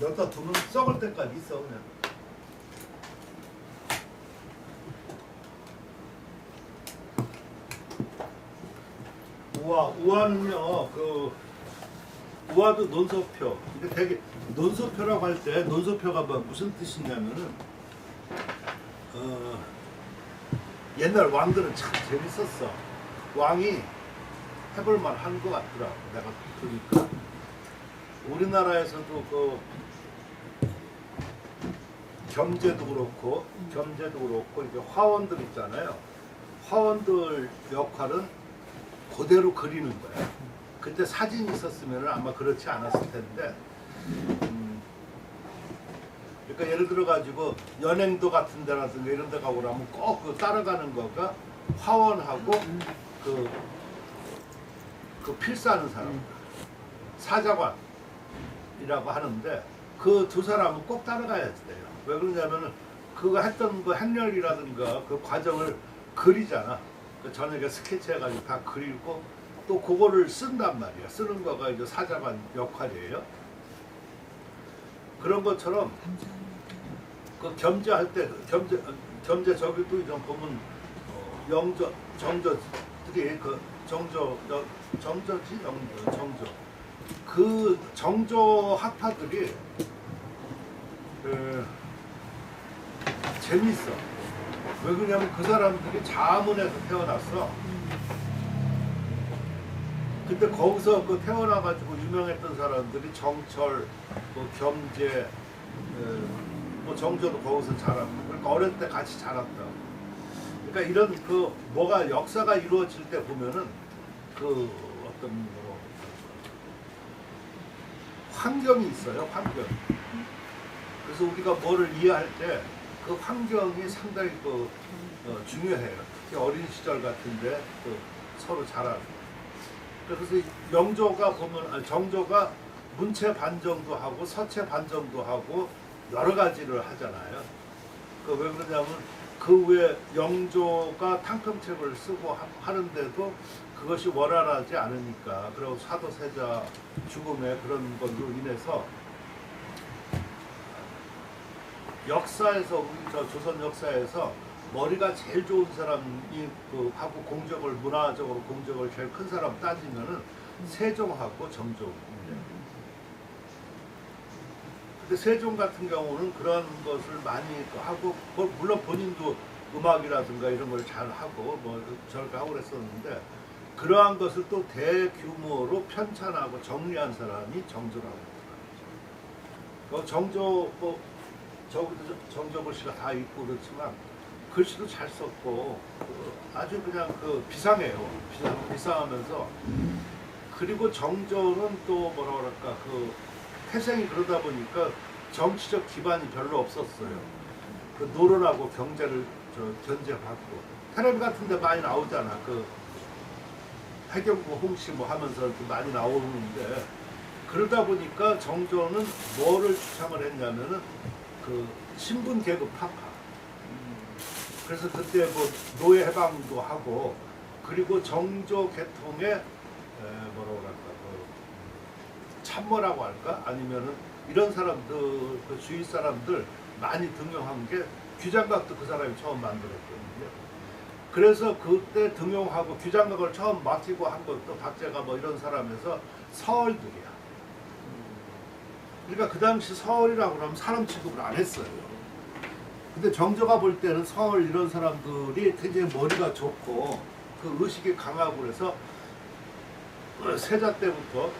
여기다 두면 썩을 때까지 있어 그냥. 우화는요, 우화도 논소표. 근데 되게 논소표라고 할 때 논소표가 뭐 무슨 뜻이냐면은 옛날 왕들은 참 재밌었어. 왕이 해볼만 한 것 같더라고. 내가 그러니까 우리나라에서도 그 겸제도 그렇고 이제 화원들 있잖아요. 화원들 역할은 그대로 그리는 거야. 그때 사진이 있었으면 아마 그렇지 않았을 텐데, 그러니까 예를 들어 가지고 연행도 같은 데라든가 이런 데 가고 그러면 꼭 그 따라가는 거가 화원하고 그 필사하는 사람, 사자관이라고 하는데 그 두 사람은 꼭 따라가야 돼요. 왜 그러냐면은 그거 했던 그 행렬이라든가 그 과정을 그리잖아. 그 저녁에 스케치 해가지고 다 그리고 또 그거를 쓴단 말이야. 쓰는 거가 이제 사자관 역할이에요. 그런 것처럼 그 겸제할 때 겸제 저기도 이런 보면 정조들이 그 정조지 정조 그 정조 학파들이 재밌어. 왜 그러냐면 그 사람들이 자문에서 태어났어. 근데 거기서 그 태어나가지고 유명했던 사람들이 정철, 뭐 겸제, 뭐 정조도 거기서 자랐고, 그러니까 어릴 때 같이 자랐다. 그러니까 이런 그 뭐가 역사가 이루어질 때 보면은 그 어떤 뭐 환경이 있어요, 환경. 그래서 우리가 뭐를 이해할 때 그 환경이 상당히 중요해요. 특히 어린 시절 같은데 서로 자라고. 그래서 영조가 보면 정조가 문체 반정도 하고 서체 반정도 하고 여러 가지를 하잖아요. 왜 그러냐면 그 후에 영조가 탕평책을 쓰고 하는데도 그것이 원활하지 않으니까. 그리고 사도세자 죽음의 그런 걸로 인해서 역사에서 우리 조선 역사에서 머리가 제일 좋은 사람이 하고 공적을 문화적으로 공적을 제일 큰 사람 따지면은 세종하고 정조. 근데 세종 같은 경우는 그런 것을 많이 하고 물론 본인도 음악이라든가 이런 걸 잘 하고 뭐 저렇게 하고 그랬었는데 그러한 것을 또 대규모로 편찬하고 정리한 사람이 정조라고 하더라고요. 정조 저기도 정조글씨가 다 있고 그렇지만 글씨도 잘 썼고 아주 그냥 비상해요. 비상하면서 그리고 정조는 또 뭐라 그럴까 태생이 그러다 보니까 정치적 기반이 별로 없었어요. 노론하고 경제를 견제받고 텔레비 같은 데 많이 나오잖아. 해경부 홍씨 뭐 하면서 이렇게 많이 나오는데 그러다 보니까 정조는 뭐를 주창을 했냐면은 신분 계급 타파. 그래서 그때 뭐 노예 해방도 하고 그리고 정조 계통의 뭐라고 할까 참모라고 할까 아니면은 이런 사람들 주위 사람들 많이 등용한 게 규장각도 그 사람이 처음 만들었거든요. 그래서 그때 등용하고 규장각을 처음 맡기고 한 것도 박제가 뭐 이런 사람에서 서얼들이야. 그러니까 그 당시 서얼이라고 그러면 사람 취급을 안 했어요. 근데 정조가 볼 때는 서얼 이런 사람들이 굉장히 머리가 좋고 그 의식이 강하고 그래서 세자 때부터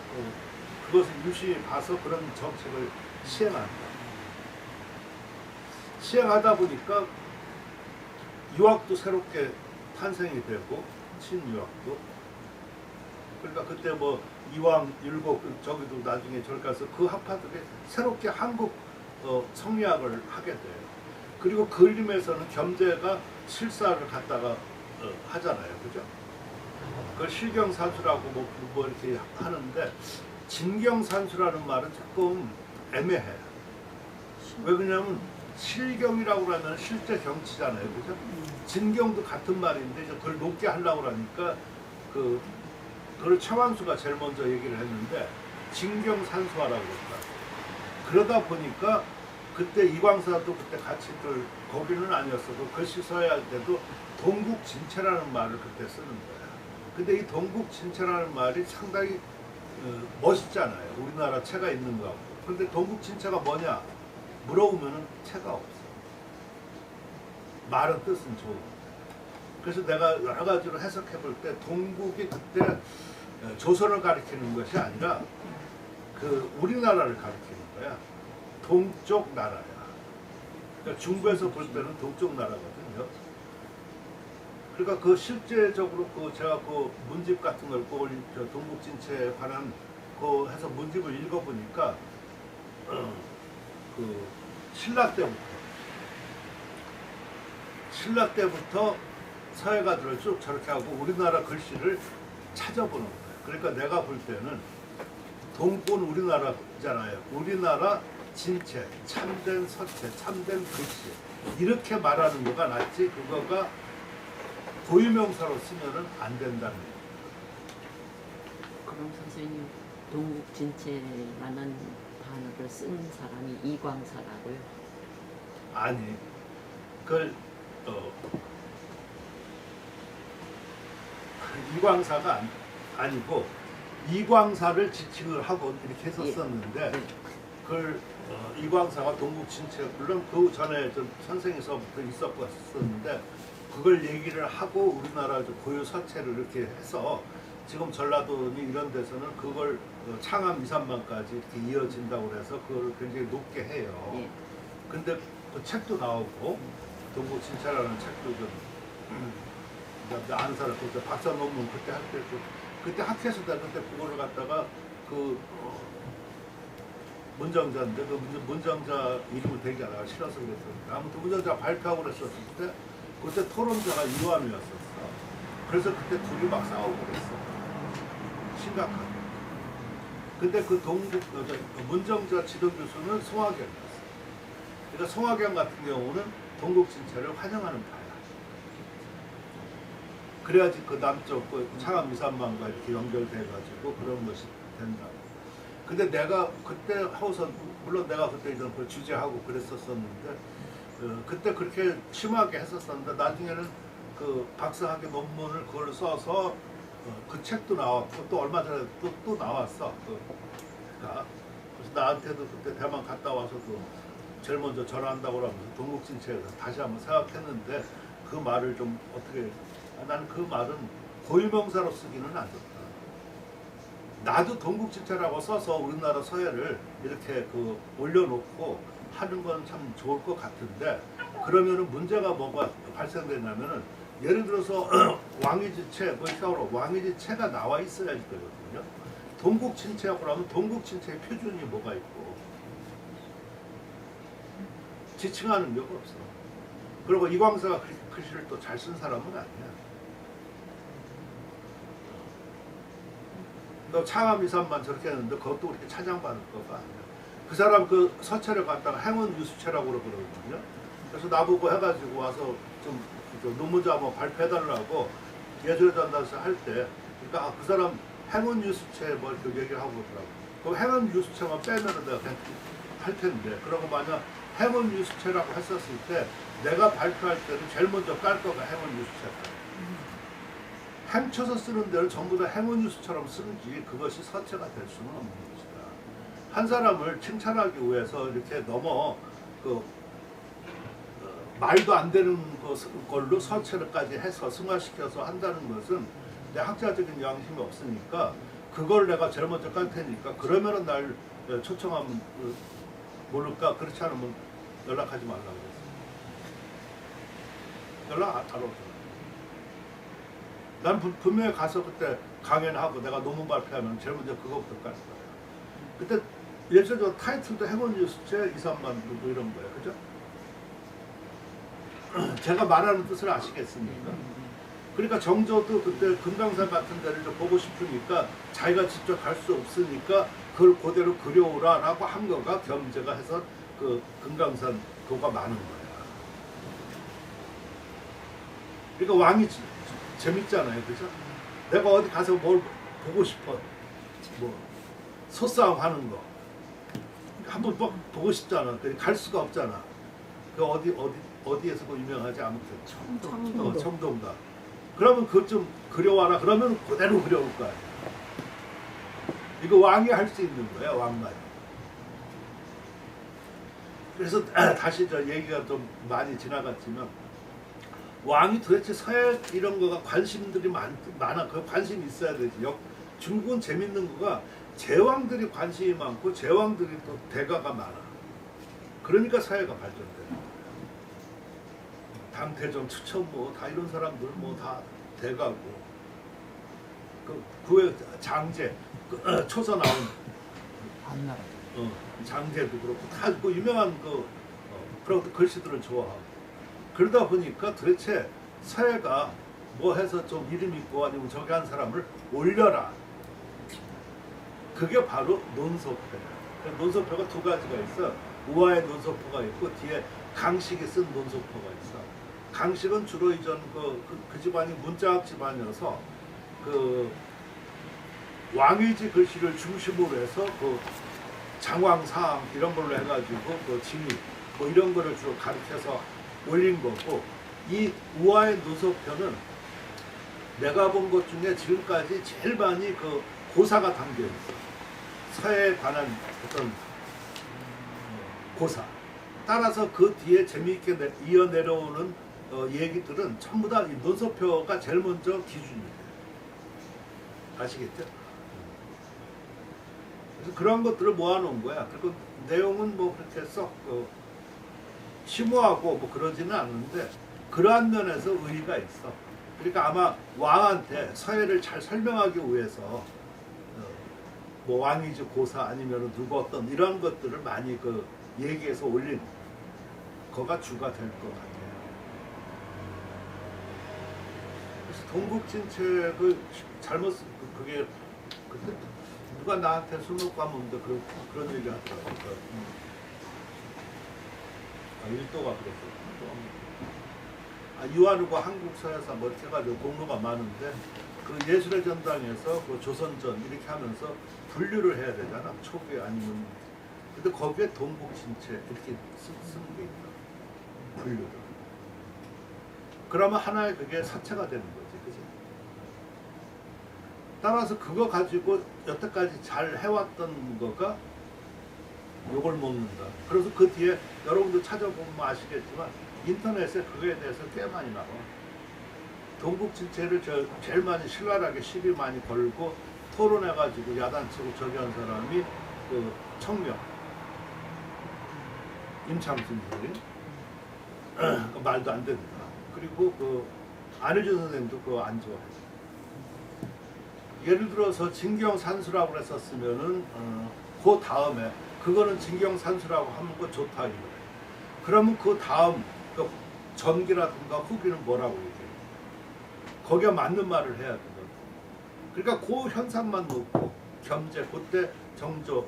그것을 유심히 봐서 그런 정책을 시행한다. 시행하다 보니까 유학도 새롭게 탄생이 되고 친유학도. 그러니까 그때 뭐 이왕 율곡 저기도 나중에 저기 가서 그 학파들이 새롭게 한국 성리학을 하게 돼요. 그리고 그림에서는 겸제가 실사를 갖다가 하잖아요, 그죠? 그걸 실경산수라고 뭐 이렇게 하는데 진경산수라는 말은 조금 애매해. 왜 그러냐면 실경이라고 하면 실제 경치잖아요, 그죠? 진경도 같은 말인데 이제 그걸 높게 하려고 하니까 그걸 최완수가 제일 먼저 얘기를 했는데 진경산수하라고 그랬다. 그러다 보니까 그때 이광사도 그때 같이 거기는 아니었어도 글씨 써야 할 때도 동국진체라는 말을 그때 쓰는 거야. 근데 이 동국진체라는 말이 상당히 멋있잖아요. 우리나라 체가 있는 거 같고. 근데 동국진체가 뭐냐? 물어보면은 체가 없어. 말은 뜻은 좋은. 그래서 내가 여러 가지로 해석해 볼 때 동국이 그때 조선을 가리키는 것이 아니라 그 우리나라를 가리키는 거야. 동쪽 나라야. 그러니까 중부에서 볼 때는 동쪽 나라거든요. 그러니까 그 실제적으로 그 제가 그 문집 같은 걸 동국진체에 관한 그 해서 문집을 읽어보니까 그 신라 때부터 서해가들을 쭉 저렇게 하고 우리나라 글씨를 찾아보는 거예요. 그러니까 내가 볼 때는 동본 우리나라잖아요. 우리나라 진체, 참된 서체, 참된 글씨 이렇게 말하는 거가 낫지 그거가 고유명사로 쓰면은 안 된다는 거예요. 그럼 선생님 동국진체라는 단어를 쓴 사람이 이광사라고요? 아니, 그걸 이광사가 아니고 이광사를 지칭을 하고 이렇게 했었었는데 그걸 이광사가 동국진체 물론 그 전에 좀 선생에서부터 있었었는데 그걸 얘기를 하고 우리나라 고유 서체를 이렇게 해서 지금 전라도니 이런 데서는 그걸 창암 2, 3만까지 이렇게 이어진다고 해서 그걸 굉장히 높게 해요. 예. 근데 그 책도 나오고 동국진체라는 책도 좀 아는 사람 그때 박사 논문 그때 할 때 그때 학회에서 나 그때 그거를 갖다가 그 문정자인데 그 문정자 이름을 되게 안 하고 싫어서 그랬었는데 아무튼 문정자 발표하고 그랬었을 때 그때 토론자가 이완우였었어. 그래서 그때 둘이 막 싸우고 그랬어. 심각하게. 근데 그 문정자 지도 교수는 송학영이었어. 그러니까 송학영 같은 경우는 동국진체를 환영하는 파야. 그래야지 그 남쪽 그 창암 2, 3만과 이렇게 연결돼가지고 그런 것이 된다고. 근데 내가 그때 하고서 물론 내가 그때 이런 걸 주재하고 그랬었었는데 그때 그렇게 심하게 했었었는데 나중에는 그 박사학위 논문을 그걸 써서 그 책도 나왔고 또 얼마 전에 또 나왔어. 그래서 나한테도 그때 대만 갔다 와서도 제일 먼저 전화한다고 하면서 동국진체에서 다시 한번 생각했는데 그 말을 좀 어떻게 나는 그 말은 고유명사로 쓰기는 안 좋다. 나도 동국진체라고 써서 우리나라 서해를 이렇게 올려놓고 하는 건 참 좋을 것 같은데 그러면은 문제가 뭐가 발생되냐면은 예를 들어서 왕이지체, 왕이지체가 나와 있어야지 되거든요. 동국진체하고 하면 동국진체의 표준이 뭐가 있고 지칭하는 게 없어. 그리고 이광사가 글씨를 또 잘 쓴 사람은 아니야. 너 창암 2, 3만 저렇게 했는데 그것도 그렇게 찬양받을 거가 아니야. 그 사람 그 서체를 갖다가 행운 유수체라고 그러거든요. 그래서 나보고 해가지고 와서 좀 논문자 뭐 발표해달라고 예술의 전당에서 할 때 그러니까 그 사람 행운 유수체 뭐 이렇게 얘기를 하고 그러더라고. 그 행운 유수체만 빼면은 내가 그냥 할 텐데 그러고 만약 행운 유수체라고 했었을 때 내가 발표할 때는 제일 먼저 깔 거가 행운 유수체다. 행쳐서 쓰는 데는 전부 다 행운뉴스처럼 쓰는지 그것이 서체가 될 수는 없는 것이다. 한 사람을 칭찬하기 위해서 이렇게 너무 말도 안 되는 걸로 서체를까지 해서 승화시켜서 한다는 것은 내 학자적인 양심이 없으니까 그걸 내가 제일 먼저 깔 테니까 그러면은 날 초청하면 모를까 그렇지 않으면 연락하지 말라고 그랬어. 연락 안 오더라. 난 분명히 가서 그때 강연하고 내가 논문 발표하면 제일 먼저 그거부터 깔 거야. 그때 예전에 타이틀도 행운뉴스체 2, 3만 뭐 이런 거예요. 그죠? 제가 말하는 뜻을 아시겠습니까? 그러니까 정조도 그때 금강산 같은 데를 좀 보고 싶으니까 자기가 직접 갈 수 없으니까 그걸 그대로 그려오라 라고 한 거가 겸제가 해서 그 금강산 도가 많은 거야. 그러니까 왕이 재밌잖아요, 그죠? 내가 어디 가서 뭘 보고 싶어, 뭐 소싸움 하는 거. 한번 보고 싶잖아. 갈 수가 없잖아. 그 어디에서 뭐 유명하지 아무튼 청동가. 그러면 그것 좀 그려와라. 그러면 그대로 그려올 거야. 이거 왕이 할 수 있는 거야, 왕만. 그래서 다시 저 얘기가 좀 많이 지나갔지만 왕이 도대체 서예 이런 거가 관심들이 많아. 그 관심이 있어야 되지. 중국은 재밌는 거가 제왕들이 관심이 많고 제왕들이 또 대가가 많아. 그러니까 사회가 발전돼. 당태종, 추천모 다 이런 사람들 뭐 다 대가고 그외 장제 초서 나온 한나라. 장제도 그렇고 다 그 유명한 그런 글씨들을 좋아하고 그러다 보니까 도대체 사회가 뭐 해서 좀 이름 있고 아니면 저기 한 사람을 올려라. 그게 바로 논소표야. 논소표가 두 가지가 있어. 우화의 논소표가 있고 뒤에 강식이 쓴 논소표가 있어. 강식은 주로 이전 그 집안이 문자학 집안이어서 그 왕의지 글씨를 중심으로 해서 그 장왕사항 이런 걸로 해가지고 그 진위 뭐 이런 거를 주로 가르쳐서 올린 거고 이 우화의 논소표는 내가 본 것 중에 지금까지 제일 많이 그 고사가 담겨 있어. 서에 관한 어떤 고사. 따라서 그 뒤에 재미있게 이어 내려오는 얘기들은 전부 다 이 논소표가 제일 먼저 기준이에요. 아시겠죠? 그래서 그런 것들을 모아놓은 거야. 그리고 내용은 뭐 그렇게 썩 심오하고 뭐 그러지는 않는데 그러한 면에서 의의가 있어. 그러니까 아마 왕한테 서예를 잘 설명하기 위해서 뭐 왕이지 고사 아니면 누구 어떤 이런 것들을 많이 얘기해서 올린 거가 주가 될 것 같아요. 그래서 동국진책을 잘못 그게 그때 누가 나한테 술 먹고 하면 그런 얘기 하더라고요. 일도가 그랬어요. 유아르고 한국 서예사 뭐 이렇게 해가지고 공로가 많은데 그 예술의 전당에서 그 조선전 이렇게 하면서 분류를 해야 되잖아. 초기 아니면 근데 거기에 동국진체 이렇게 쓰는 게 있다. 분류를. 그러면 하나의 그게 사체가 되는 거지, 그지? 따라서 그거 가지고 여태까지 잘 해왔던 거가 요걸 먹는다. 그래서 그 뒤에 여러분들 찾아보면 아시겠지만 인터넷에 그거에 대해서 꽤 많이 나와. 동국진체를 제일 많이 신랄하게 시비 많이 걸고 토론해가지고 야단치고 저기 한 사람이 그 청명 임창순 선생님 말도 안 된다. 그리고 그 안혜준 선생님도 그거 안 좋아해. 예를 들어서 진경산수라고 했었으면은 그 다음에 그거는 진경산수라고 하면 그거 좋다 이거예요. 그러면 그 다음 그 전기라든가 후기는 뭐라고 얘기해요? 거기에 맞는 말을 해야 되거든. 그러니까 그 현상만 놓고 겸재 그때 정조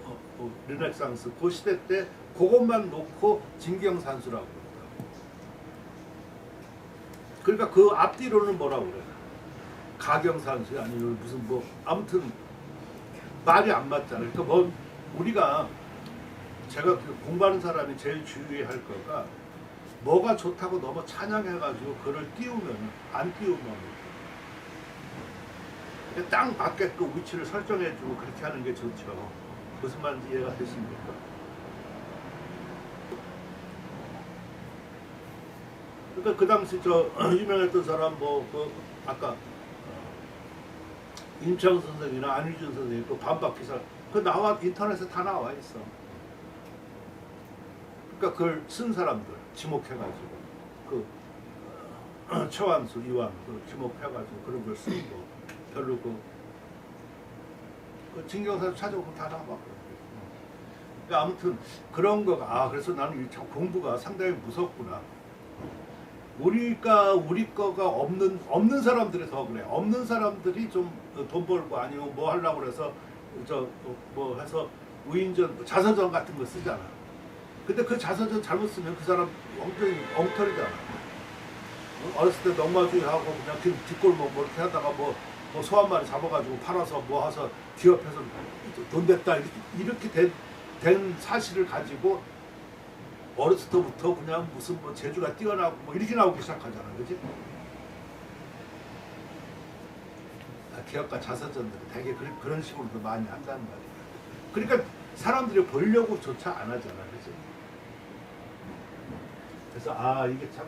르네상스 그 시대 때 그것만 놓고 진경산수라고 그런다. 그러니까 그 앞뒤로는 뭐라고 그래? 가경산수 아니면 무슨 뭐 아무튼 말이 안 맞잖아. 그러니까 뭐 우리가 제가 공부하는 사람이 제일 주의할 거가 뭐가 좋다고 너무 찬양해가지고 그걸 띄우면 안 띄우면 땅 밖에 그 위치를 설정해주고 그렇게 하는 게 좋죠. 무슨 말인지 이해가 되십니까? 그러니까 그 당시 저 유명했던 사람 뭐 그 아까 임창 선생이나 안희준 선생님 그 반박 기사 그 나와 인터넷에 다 나와 있어. 그러니까 그걸 쓴 사람들 지목해가지고 그 최완수, 이완 그 지목해가지고 그런 걸 쓰고 별로 그 진경사를 찾아보면 다 나와. 그러니까 아무튼 그런 거가 그래서 나는 참 공부가 상당히 무섭구나. 우리 거가 없는 사람들이 더 그래. 없는 사람들이 좀 돈 벌고 아니면 뭐 하려고 그래서 뭐 해서 우인전 자서전 같은 거 쓰잖아. 근데 그 자서전 잘못 쓰면 그 사람 엉터리잖아. 어렸을 때 농마주의하고 그냥 뒷골목 뭐 이렇게 하다가 뭐 소 한 마리 잡아가지고 팔아서 뭐 해서 기업해서 돈 됐다 이렇게 된 된 사실을 가지고 어렸을 때부터 그냥 무슨 뭐 재주가 뛰어나고 뭐 이렇게 나오기 시작하잖아, 그지? 기업가 자서전들이 되게 그런 식으로도 많이 한다는 말이야. 그러니까 사람들이 보려고조차 안 하잖아, 그지? 그래서 이게 참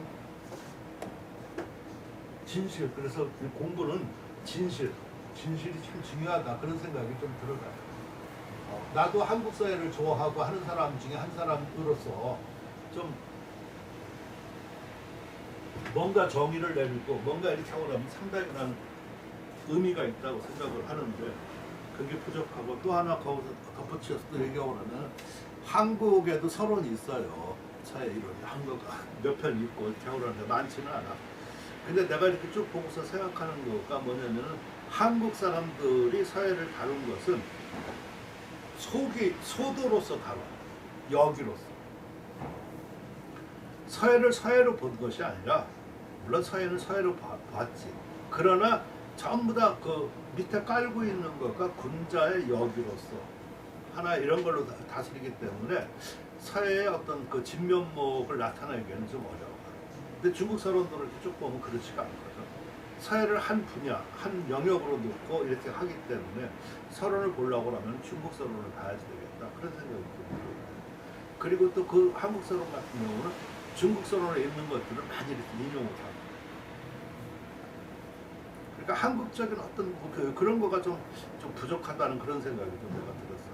진실. 그래서 공부는 진실이 참 중요하다 그런 생각이 좀 들어가요. 나도 한국 사회를 좋아하고 하는 사람 중에 한 사람으로서 좀 뭔가 정의를 내리고 뭔가 이렇게 하고 나면 상당히 나는 의미가 있다고 생각을 하는데 그게 부족하고 또 하나 거기서 덧붙여서 또 얘기하고는 한국에도 서론이 있어요. 사회 이론이 한국 몇 편 있고 이렇게 하고 그러는데 많지는 않아. 근데 내가 이렇게 쭉 보고서 생각하는 거가 뭐냐면은 한국 사람들이 사회를 다룬 것은 소도로서 다뤄. 여기로서. 사회를 사회로 본 것이 아니라 물론 사회는 사회로 봤지. 그러나 전부 다 그 밑에 깔고 있는 거가 군자의 역이로서 하나 이런 걸로 다스리기 때문에 사회의 어떤 그 진면목을 나타내기에는 좀 어려워. 근데 중국 사람들을 쭉 보면 그렇지가 않거든. 사회를 한 분야, 한 영역으로 놓고 이렇게 하기 때문에 서론을 보려고 하면 중국 서론을 봐야지 되겠다. 그런 생각이 들어요. 그리고 또 그 한국 서론 같은 경우는 중국 서론에 있는 것들을 많이 이렇게 인용을 하고. 그러니까 한국적인 어떤 그런 거가 좀 부족하다는 그런 생각이 좀 내가 들었었어요.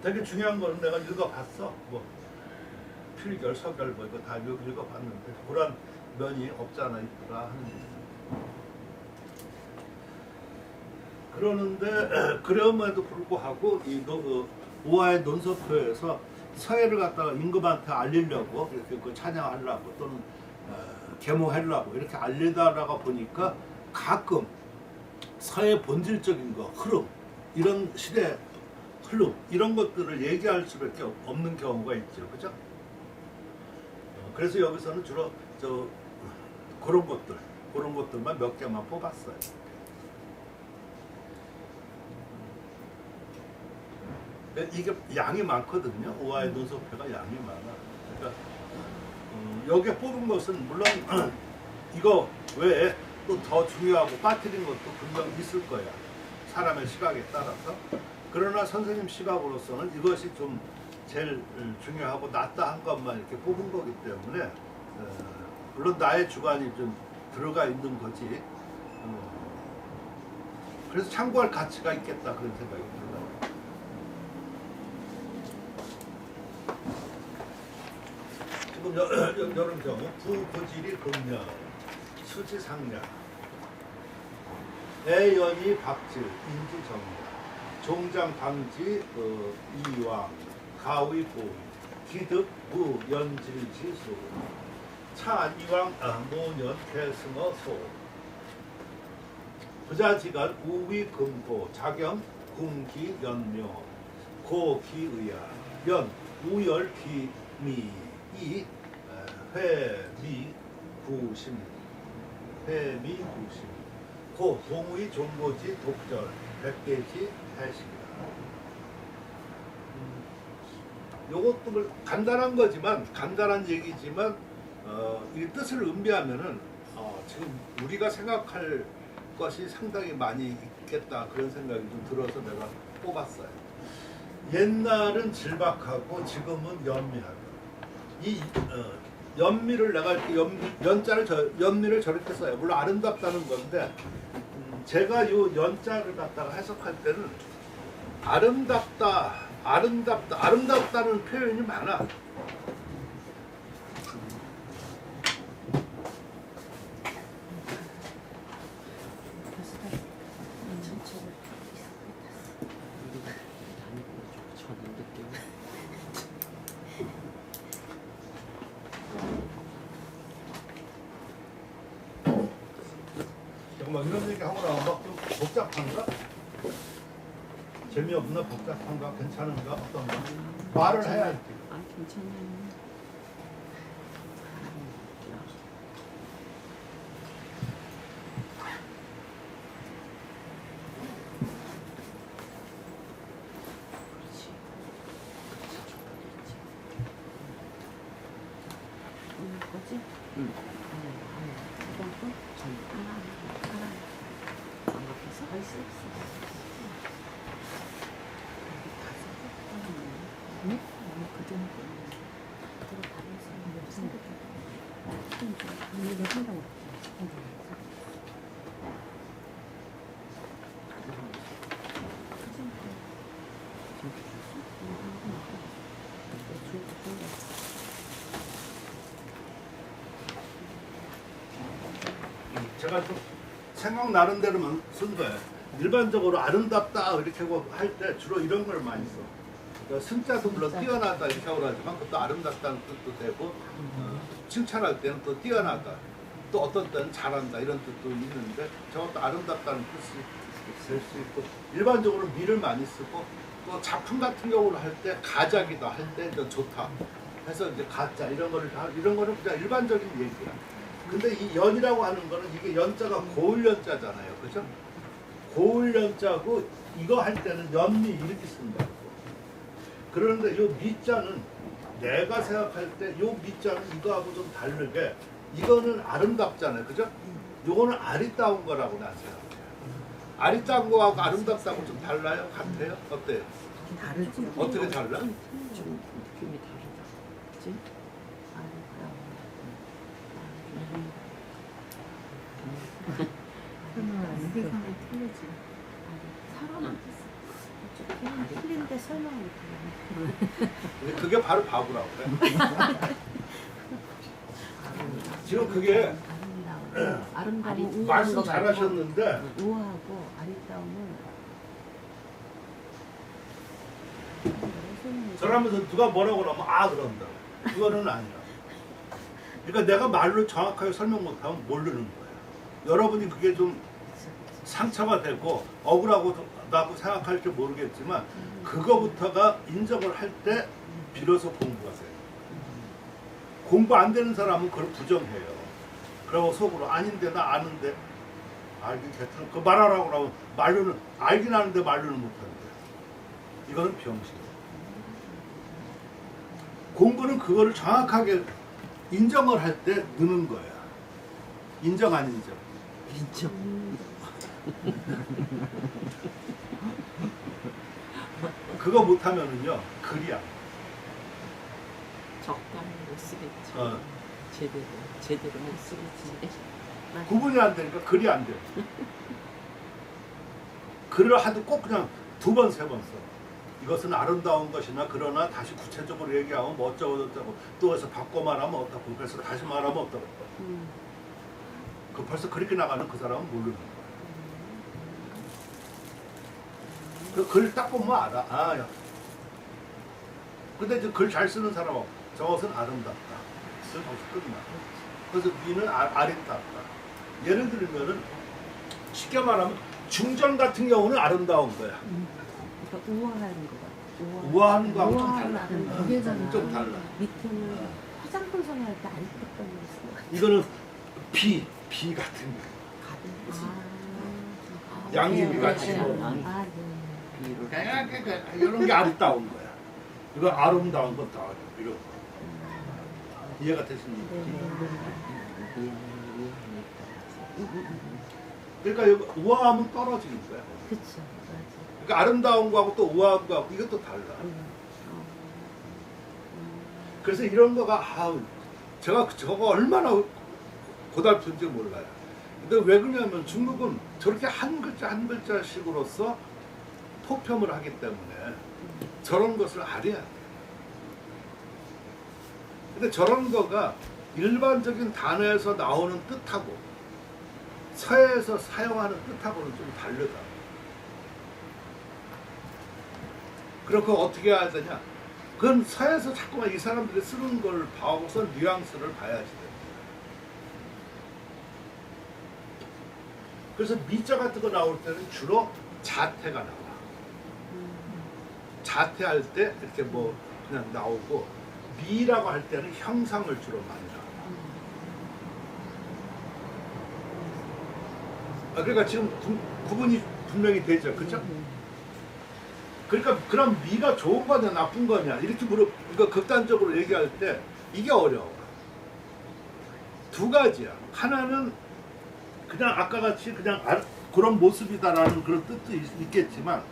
되게 중요한 거는 내가 읽어봤어. 뭐 필결, 서결 뭐 이거 다 읽어봤는데 그런 면이 없지 않아 있더라 하는 게 있어요. 그러는데 그럼에도 불구하고 이 오하의 논서표에서 서해를 갖다가 임금한테 알리려고 이렇게 그 찬양하려고 또는 계몽하려고 이렇게 알리다가 보니까 가끔 서해 본질적인 거, 흐름, 이런 시대 흐름 이런 것들을 얘기할 수밖에 없는 경우가 있죠, 그죠? 그래서 여기서는 주로 그런 것들만 몇 개만 뽑았어요. 이게 양이 많거든요. 오하의 논서표가 양이 많아. 그러니까 여기에 뽑은 것은 물론 이거 외에 또 더 중요하고 빠뜨린 것도 분명 있을 거야. 사람의 시각에 따라서. 그러나 선생님 시각으로서는 이것이 좀 제일 중요하고 낫다 한 것만 이렇게 뽑은 거기 때문에 물론 나의 주관이 좀 들어가 있는 거지. 그래서 참고할 가치가 있겠다 그런 생각이 들어요. 지금 여름 경우 부고질이 금년, 수지상량, 애연이 박질, 인지정량, 종장방지 이왕, 가위보위, 기득 무연질지수, 차이왕 노년 대승어 소, 부자지간 우위금고, 자경 궁기연묘, 고기의야, 연 우열기미, 이 회미구심, 고 동의 종고지 독절, 백대지 해식이다. 요것도 간단한 거지만 간단한 얘기지만 이 뜻을 음미하면은 지금 우리가 생각할 것이 상당히 많이 있겠다 그런 생각이 좀 들어서 내가 뽑았어요. 옛날은 질박하고 지금은 연미하다. 이 연미를 내가 이렇게 연미를 저렇게 써요. 물론 아름답다는 건데 제가 요 연자를 갖다가 해석할 때는 아름답다는 표현이 많아. 막 이런 얘기 하고 나면 막좀 복잡한가? 재미없나? 복잡한가? 괜찮은가? 어떤가? 말을 해야지. 괜찮아요. 네? 그 정도. 그거 다른 사람이 없으니까. 이거 한다고. 제가 좀 생각나는 대로만 쓴 거예요. 일반적으로 아름답다 이렇게 할 때 주로 이런 걸 많이 써. 그러니까 승자도 물론 뛰어나다 이렇게 하고 하지만 그것도 아름답다는 뜻도 되고 칭찬할 때는 또 뛰어나다 또 어떤 때는 잘한다 이런 뜻도 있는데 저것도 아름답다는 뜻이 될 수 있고 일반적으로 미를 많이 쓰고 또 작품 같은 경우로 할 때 가작이다 할 때 이제 좋다 해서 이제 가짜 이런 거를 이런 거는 그냥 일반적인 얘기야. 근데 이 연이라고 하는 거는 이게 연자가 고을연자잖아요. 그죠? 고을연자고 이거 할 때는 연미 이렇게 쓴다고. 그런데 요 미자는 내가 생각할 때 요 미자는 이거하고 좀 다르게 이거는 아름답잖아요. 그죠? 요거는 아리따운 거라고 난 생각해요. 아리따운 거하고 아름답다고 좀 달라요? 같아요? 어때요? 다르지. 어떻게 달라? 좀 느낌이 다르다. 그치? 세상이 틀리지. 사람한테 그냥 틀린데 설명을 못해. 근데 그게 바로 바보라고 그래. 지금 그게 아름다움은 우아한 말씀 거 잘하셨는데 말고 우아하고 아리따움은 저러면서 누가 뭐라고 그러면 아 그런다. 그거는 아니야. 그러니까 내가 말로 정확하게 설명 못하면 모르는 거야. 여러분이 그게 좀 상처가 되고 억울하고 생각할지 모르겠지만 그거부터가 인정을 할 때 비로소 공부가 돼요. 공부 안 되는 사람은 그걸 부정해요. 그러고 속으로 아닌데 나 아는데 알긴 괜찮아. 그 말하라고 하면 말로는 알긴 아는데 말로는 못하는데 이거는 병신이에요. 공부는 그거를 정확하게 인정을 할 때 느는 거야. 인정 안 인정? 인정. 그거 못하면은요 글이야. 적당히 못 쓰겠지. 제대로 못 쓰겠지. 구분이 안 되니까 글이 안 돼. 글을 하도 꼭 그냥 2번, 3번 써. 이것은 아름다운 것이나 그러나 다시 구체적으로 얘기하면 뭐 어쩌고 또 해서 바꿔 말하면 어떻고 그래서 다시 말하면 어떻고 그 벌써 그렇게 나가는 그 사람은 모르는 거야. 그 글 딱 보면 알아. 아, 야. 근데 이제 글 잘 쓰는 사람은 저것은 아름답다. 그래서 거기서 끝나. 그래서 미는 아름답다. 예를 들면은 쉽게 말하면 중전 같은 경우는 아름다운 거야. 그러니까 우아한 거 같아. 우아한 거하고 좀 우아한 달라. 무게잖아. 좀 달라. 밑에는 화장품 선호할 때 아리따운 거 있어. 이거는 비 같은 거. 양귀비 같이 아, 뭐. 아, 네. 이런 게 아름다운 거야. 이거 아름다운 건 다 이런 거. 이해가 되십니까? 그러니까 여기 우아함은 떨어지는 거야. 그쵸. 맞아. 그러니까 아름다운 거하고 또 우아한 거하고 이것도 달라. 그래서 이런 거가 제가 저거 얼마나 고달픈지 몰라요. 근데 왜 그러냐면 중국은 저렇게 한 글자 한 글자씩으로서 포편을 하기 때문에 저런 것을 알아야 돼. 근데 저런 거가 일반적인 단어에서 나오는 뜻하고 서예에서 사용하는 뜻하고는 좀 다르다. 그럼 그거 어떻게 해야 되냐? 그건 서예에서 자꾸만 이 사람들이 쓰는 걸 봐오고서 뉘앙스를 봐야지 돼. 그래서 미자 같은 거 나올 때는 주로 자태가 나와. 자태할 때 이렇게 뭐 그냥 나오고 미라고 할 때는 형상을 주로 많이 나와. 그러니까 지금 구분이 분명히 되죠, 그렇죠? 그러니까 그럼 미가 좋은 거냐 나쁜 거냐 이렇게 그러니까 극단적으로 얘기할 때 이게 어려워. 두 가지야. 하나는 그냥 아까 같이 그냥 그런 모습이다라는 그런 뜻도 있겠지만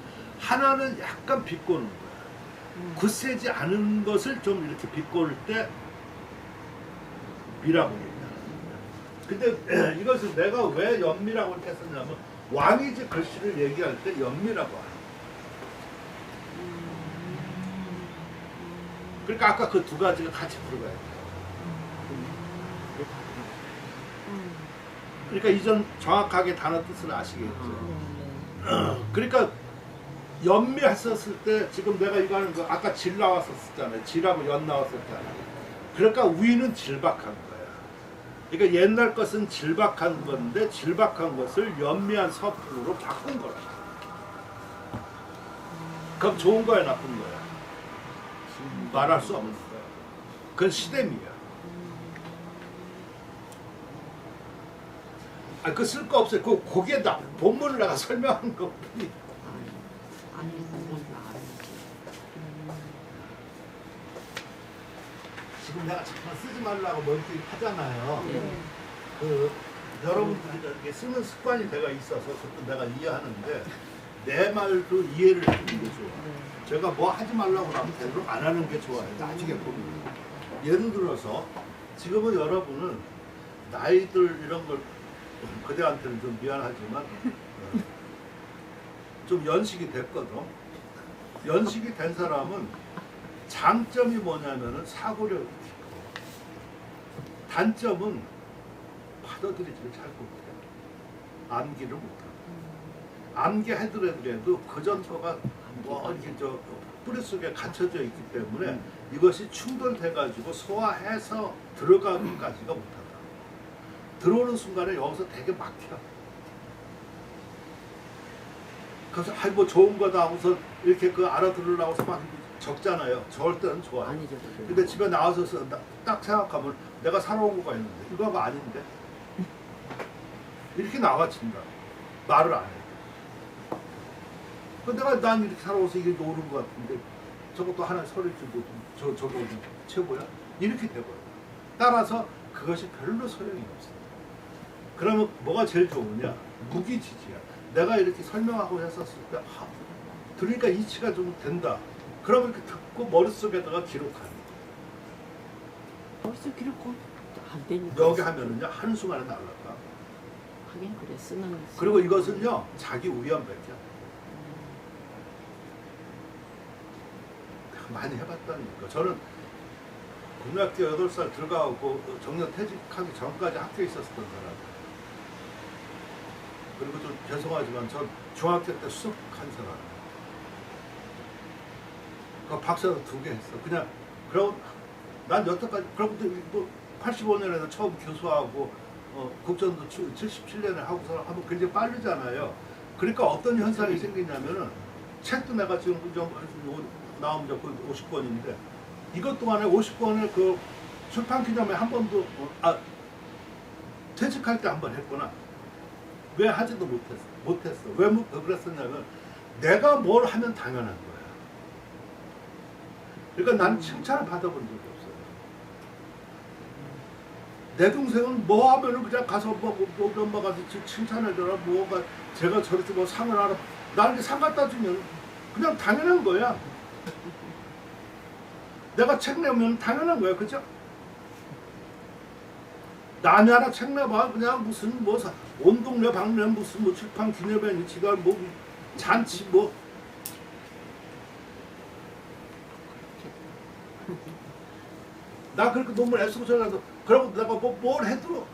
하나는 약간 비꼬는 거야. 굳세지 않은 것을 좀 이렇게 비꼬을 때 미라고 얘기하는 거야. 근데 이것을 내가 왜 연미라고 이렇게 썼냐면 왕이지 글씨를 얘기할 때 연미라고 하는 거야. 그러니까 아까 그 두 가지가 같이 들어가야 돼. 그러니까 이전 정확하게 단어 뜻을 아시겠죠. 그러니까 연미했었을 때 지금 내가 이거 하는 거 아까 질 나왔었잖아요. 질하고 연 나왔었잖아요. 그러니까 위는 질박한 거야. 그러니까 옛날 것은 질박한 건데 질박한 것을 연미한 서풍으로 바꾼 거라. 그럼 좋은 거야 나쁜 거야? 말할 수 없는 거야. 그건 시대미야. 아, 그 쓸 거 없어요. 거기에 본문을 내가 설명한 것 뿐이. 지금 내가 잠깐 쓰지 말라고 먼저 하잖아요. 그 여러분들이 이렇게 쓰는 습관이 내가 있어서 그것도 내가 이해하는데 내 말도 이해를 해주는 게 좋아. 제가 뭐 하지 말라고 하면 되도록 안 하는 게 좋아요. 나중에 보면. 예를 들어서 지금은 여러분은 나이들 이런 걸 그대한테는 좀 미안하지만 좀 연식이 됐거든. 연식이 된 사람은 장점이 뭐냐면은 사고력이 있고 단점은 받아들이지를 잘 못해. 암기를 못하고 암기해더라도 그전 거가 뭐 이렇게 저 뿌리 속에 갇혀져 있기 때문에 이것이 충돌돼가지고 소화해서 들어가기까지가 못하다. 들어오는 순간에 여기서 되게 막혀. 그래서 아이 뭐 좋은 거다 하고서 이렇게 그 알아들으려고 막 적잖아요. 적을 때는 좋아요. 아니죠. 근데 집에 나와서 딱 생각하면 내가 살아온 거가 있는데 이거가 아닌데 이렇게 나와진다. 말을 안 해. 근데 난 이렇게 살아와서 이게 노는 것 같은데 저것도 하나 소리 주고 저거 최고야? 이렇게 돼버려. 따라서 그것이 별로 소용이 없어. 그러면 뭐가 제일 좋으냐? 무기지지야. 내가 이렇게 설명하고 했었을 때 들으니까 이치가 좀 된다. 그러면 이렇게 듣고 머릿속에다가 기록하는 거야. 벌써 기록 안 되니까. 여기 하면은요 한순간에 날라가. 하긴 그래 쓰는. 그리고 이것은요 자기 우연백이야. 많이 해봤다니까. 저는 고등학교 8살 들어가고 정년 퇴직하기 전까지 학교에 있었던 사람. 그리고 좀 죄송하지만 전 중학교 때 수석한 사람. 그 박사도 2개 했어. 그냥 그럼 난 여태까지 그럼 뭐 85년에는 처음 교수하고 국전도 77년에 하고서 하면 굉장히 빠르잖아요. 그러니까 어떤 현상이 생기냐면은 책도 내가 지금 나오면 그 50권인데 이것 동안에 50권을 그 출판 기념회 한 번도 퇴직할 때 한 번 했구나. 왜 하지도 못했어. 왜 그랬었냐면 내가 뭘 하면 당연한 거야. 그러니까 난 칭찬을 받아본 적이 없어요. 내 동생은 뭐 하면은 그냥 가서 뭐 엄마 가서 칭찬해줘라 뭐가 제가 저렇게 뭐 상을 하라 나한테 상 갖다 주면 그냥 당연한 거야. 내가 책 내면 당연한 거야, 그죠? 남이 하나 책 내봐 그냥 무슨 뭐 온 동네 방네 무슨 뭐 출판 기념회니 지가 뭐 잔치 뭐 나 그렇게 논문 애쓰고 저래서 그러고 내가 뭘 해도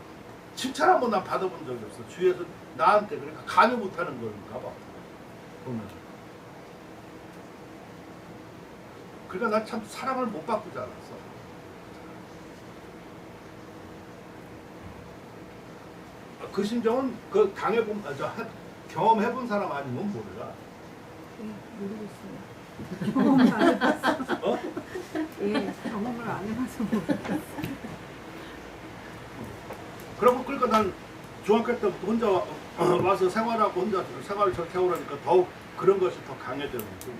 칭찬 한 번 난 받아본 적이 없어. 주위에서 나한테 그러니까 감히 못하는 건가 봐. 보면. 그러니까 난 참 사랑을 못 받고 자랐어. 그 심정은 그 당해본, 경험해본 사람 아니면 몰라. 모르겠어요. 경험을 안 해봤어. 어? 예, 경험을 안 해봐서 모르겠어요. 그러니까 난 중학교 때부터 혼자 와서 생활하고 혼자 생활을 저렇게 하고 그러니까 더욱 그런 것이 더 강해지는 거지.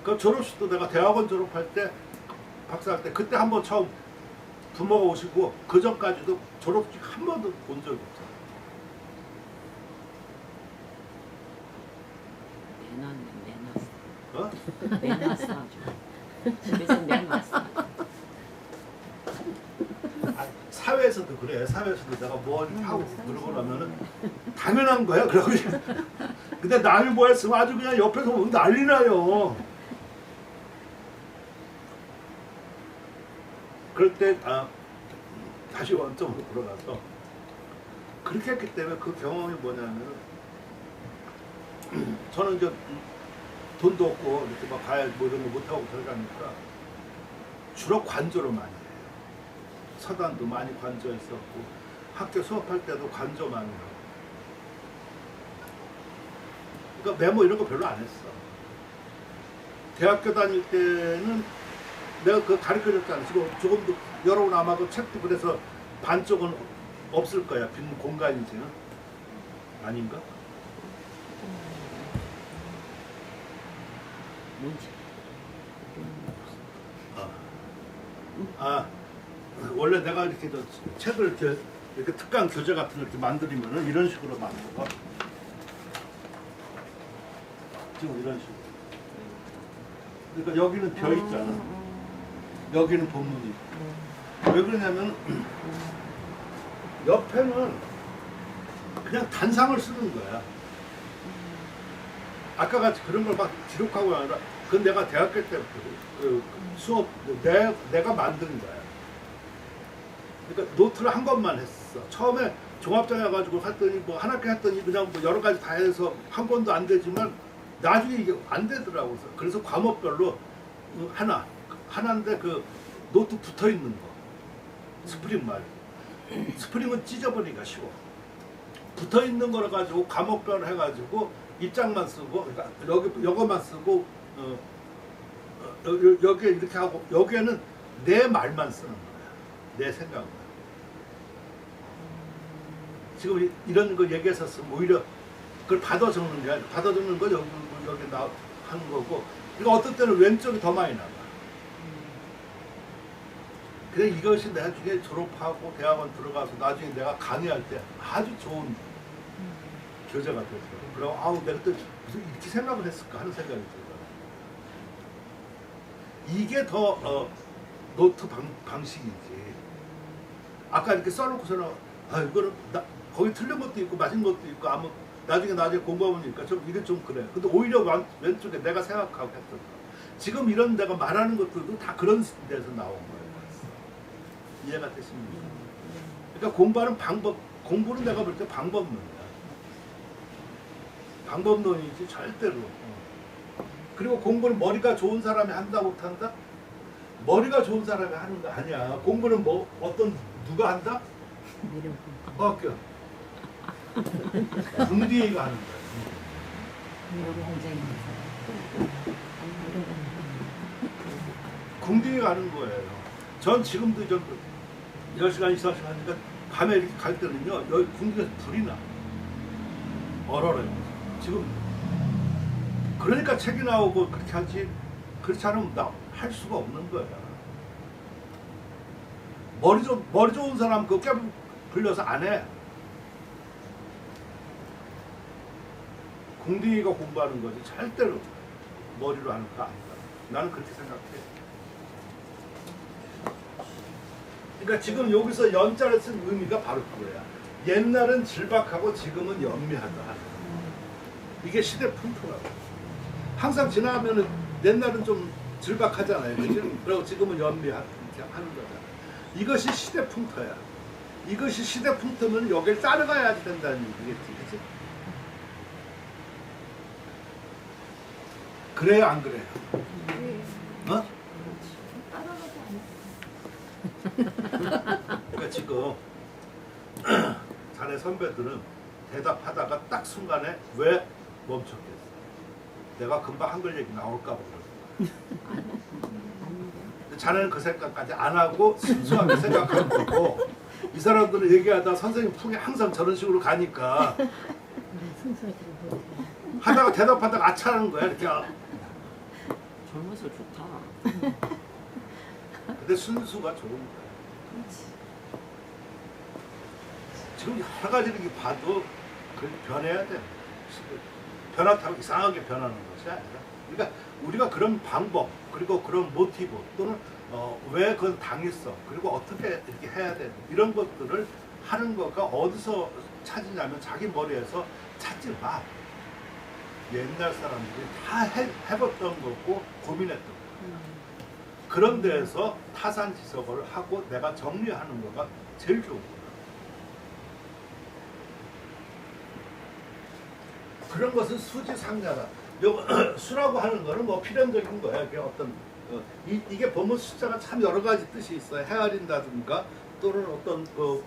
그 졸업식도 내가 대학원 졸업할 때 박사할 때 그때 한번 처음 부모가 오시고 그 전까지도 졸업식 한 번도 본 적이 없어요. 어? 내 마사지. 집에서 내 마사지. 사회에서도 그래. 사회에서도 내가 뭘 하고 그러고 나면은 당연한 거야. 그러고 근데 남이 뭐 했으면 아주 그냥 옆에서 보면 난리 나요. 그럴 때 다시 원점으로 돌아가서 그렇게 했기 때문에 그 경험이 뭐냐면 저는 이제 돈도 없고 이렇게 막 가야 뭐 이런 거 못하고 들어가니까 주로 관조를 많이 해요. 서단도 많이 관조했었고 학교 수업할 때도 관조 많이 하고 그러니까 메모 이런 거 별로 안 했어. 대학교 다닐 때는 내가 그거 가르쳐줬잖아. 지금 조금도 여러분 아마 그 책도 그래서 반쪽은 없을 거야. 빈 공간이지는 아닌가? 뭔지. 원래 내가 이렇게 저 책을 이렇게 특강 교재 같은 거 이렇게 만들면은 이런 식으로 만들어. 지금 이런 식으로. 그러니까 여기는 벼 있잖아. 여기는 본문이 있고. 왜 그러냐면 옆에는 그냥 단상을 쓰는 거야. 아까 같이 그런 걸 막 기록하고 아니라 그건 내가 대학교 때부터 그 수업 내가 만든 거야. 그러니까 노트를 한 것만 했어. 처음에 종합장 해가지고 했더니 뭐 한 학기 했더니 그냥 뭐 여러 가지 다 해서 한 권도 안 되지만 나중에 이게 안 되더라고. 그래서 과목별로 하나인데 그 노트 붙어 있는 거. 스프링 말고. 스프링은 찢어버리기가 쉬워. 붙어 있는 거를 가지고 과목별로 해가지고 입장만 쓰고, 그러니까 여기만 쓰고, 여기에 이렇게 하고, 여기에는 내 말만 쓰는 거야. 내 생각만. 지금 이런 거 얘기했었으면 오히려 그걸 받아 적는 게 아니라, 받아 적는 거 여기 하는 거고, 그러니까 어떤 때는 왼쪽이 더 많이 나가. 그래 이것이 나중에 졸업하고 대학원 들어가서 나중에 내가 강의할 때 아주 좋은 교재가 되더라고요. 그리고 아우 내가 또 무슨 이렇게 생각을 했을까 하는 생각이 들어요. 이게 더 노트 방식이지. 아까 이렇게 써놓고서는 이거는 거기 틀린 것도 있고 맞은 것도 있고 나중에 공부해보니까 좀 이게 좀 그래. 근데 오히려 왼쪽에 내가 생각하고 했던 거. 지금 이런 데가 말하는 것들도 다 그런 데서 나온 거예요. 이해가 되십니까? 그러니까 공부하는 방법, 공부는 내가 볼 때 방법론이야. 방법론이지 절대로. 그리고 공부는 머리가 좋은 사람이 한다 못한다? 머리가 좋은 사람이 하는 거 아니야. 공부는 뭐 누가 한다? 학교. 궁디가 하는 거야. 여기 앉아 있는 궁디가 하는 거예요. 전 지금도 좀 10시간, 24시간 하니까 밤에 이렇게 갈 때는요, 여기 궁디에서 불이 나. 얼얼해요. 지금. 그러니까 책이 나오고 그렇게 하지, 그렇지 않으면 할 수가 없는 거야. 머리 좋은 사람 그거 깨 불려서 안 해. 궁디가 공부하는 거지, 절대로 머리로 하는 거 아니다. 나는 그렇게 생각해. 그러니까 지금 여기서 연자를 쓴 의미가 바로 그거야. 옛날은 질박하고 지금은 연미하다. 이게 시대 풍토라고. 항상 지나가면은 옛날은 좀 질박하잖아요. 그리고 지금은 연미하는 거잖아. 이것이 시대 풍토야. 이것이 시대 풍토면 여길 따라가야 된다는 얘기겠지. 그치? 그래요, 안 그래요? 어? 그러니까 지금 자네 선배들은 대답하다가 딱 순간에 왜 멈췄겠어? 내가 금방 한글 얘기 나올까 보고. 자네는 그 생각까지 안 하고 순수하게 생각하는 거고, 이 사람들은 얘기하다 선생님 풍이 항상 저런 식으로 가니까 하다가 대답하다가 아차하는 거야. 이렇게. 젊어서 좋다. 근데 순수가 좋은 거야. 지금 여러 가지를 이렇게 봐도 변해야 돼. 변화타고 이상하게 변하는 것이 아니라 그러니까 우리가 그런 방법 그리고 그런 모티브 또는 왜 그건 당했어 그리고 어떻게 이렇게 해야 돼 이런 것들을 하는 거가 어디서 찾으냐면 자기 머리에서 찾지 마. 옛날 사람들이 다 해봤던 거고 고민했던 거. 그런 데에서 타산지석을 하고 내가 정리하는 거가 제일 좋은 거야. 그런 것은 수지상자다. 수라고 하는 거는 뭐 필연적인 거야. 그게 어떤 이게 보면 숫자가 참 여러 가지 뜻이 있어요. 헤아린다든가 또는 어떤 또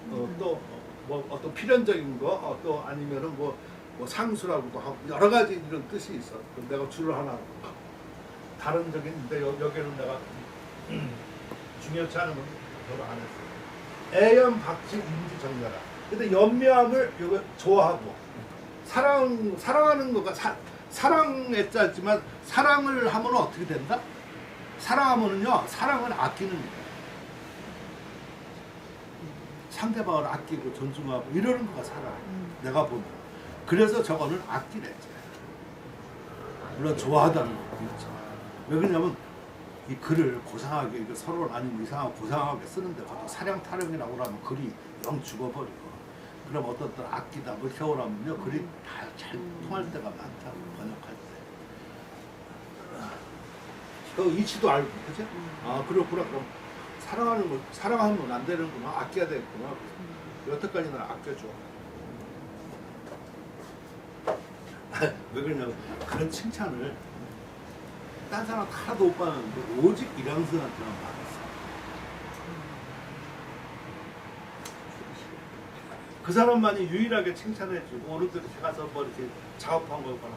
뭐 어떤 필연적인 거 또 아니면은 뭐 상수라고도 하고 여러 가지 이런 뜻이 있어. 내가 줄을 하나 다른적인데 여기는 내가 중요치 않은 건 별로 안 했어. 애연 박지 인지 정렬하. 근데 연묘함을 이거 좋아하고 사랑하는 거가 사랑했지만 사랑을 하면 어떻게 된다? 사랑하면은요 사랑은 아끼는 거예요. 상대방을 아끼고 존중하고 이러는 거가 사랑. 내가 보면. 그래서 저거는 아끼랬지. 물론 좋아하다는 것도 있죠. 왜 그러냐면 이 글을 고상하게 서로 아니면 이상하고 고상하게 쓰는데 보통 사량 타령이라고 하면 글이 영 죽어버리고 그럼 어떤 때 아끼다 뭐 겨울하면요 글이 다 잘 통할 때가 많다고 번역할 때. 그 이치도 알고 그죠? 아 그렇구나. 그럼 사랑하면 안 되는구나. 아껴야 되겠구나. 여태까지는 아껴줘. 왜 그러냐면 그런 칭찬을 딴 사람 하나도 못 받는데 오직 이랑스한테만 받았어. 그 사람만이 유일하게 칭찬해주고 어느 때 이렇게 가서 뭐 이렇게 작업한 거거나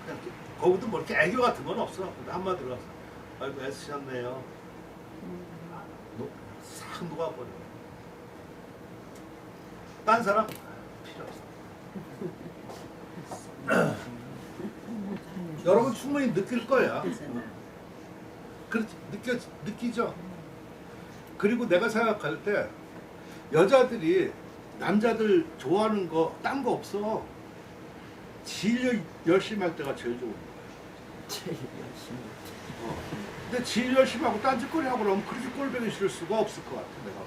그냥 거기도 뭐 이렇게 애교 같은 건 없어. 근데 한마디로 가서 아이고 애쓰셨네요. 싹 녹아버려. 딴 사람 필요 없어. 여러분 충분히 느낄 거야. 그렇지, 느끼죠. 그리고 내가 생각할 때 여자들이 남자들 좋아하는 거 딴 거 없어. 질 열심히 할 때가 제일 좋은 거야. 제일 열심히. 근데 질 열심히 하고 딴짓거리 하고 그러면 그렇게 꼴보기 싫을 수가 없을 것 같아 내가.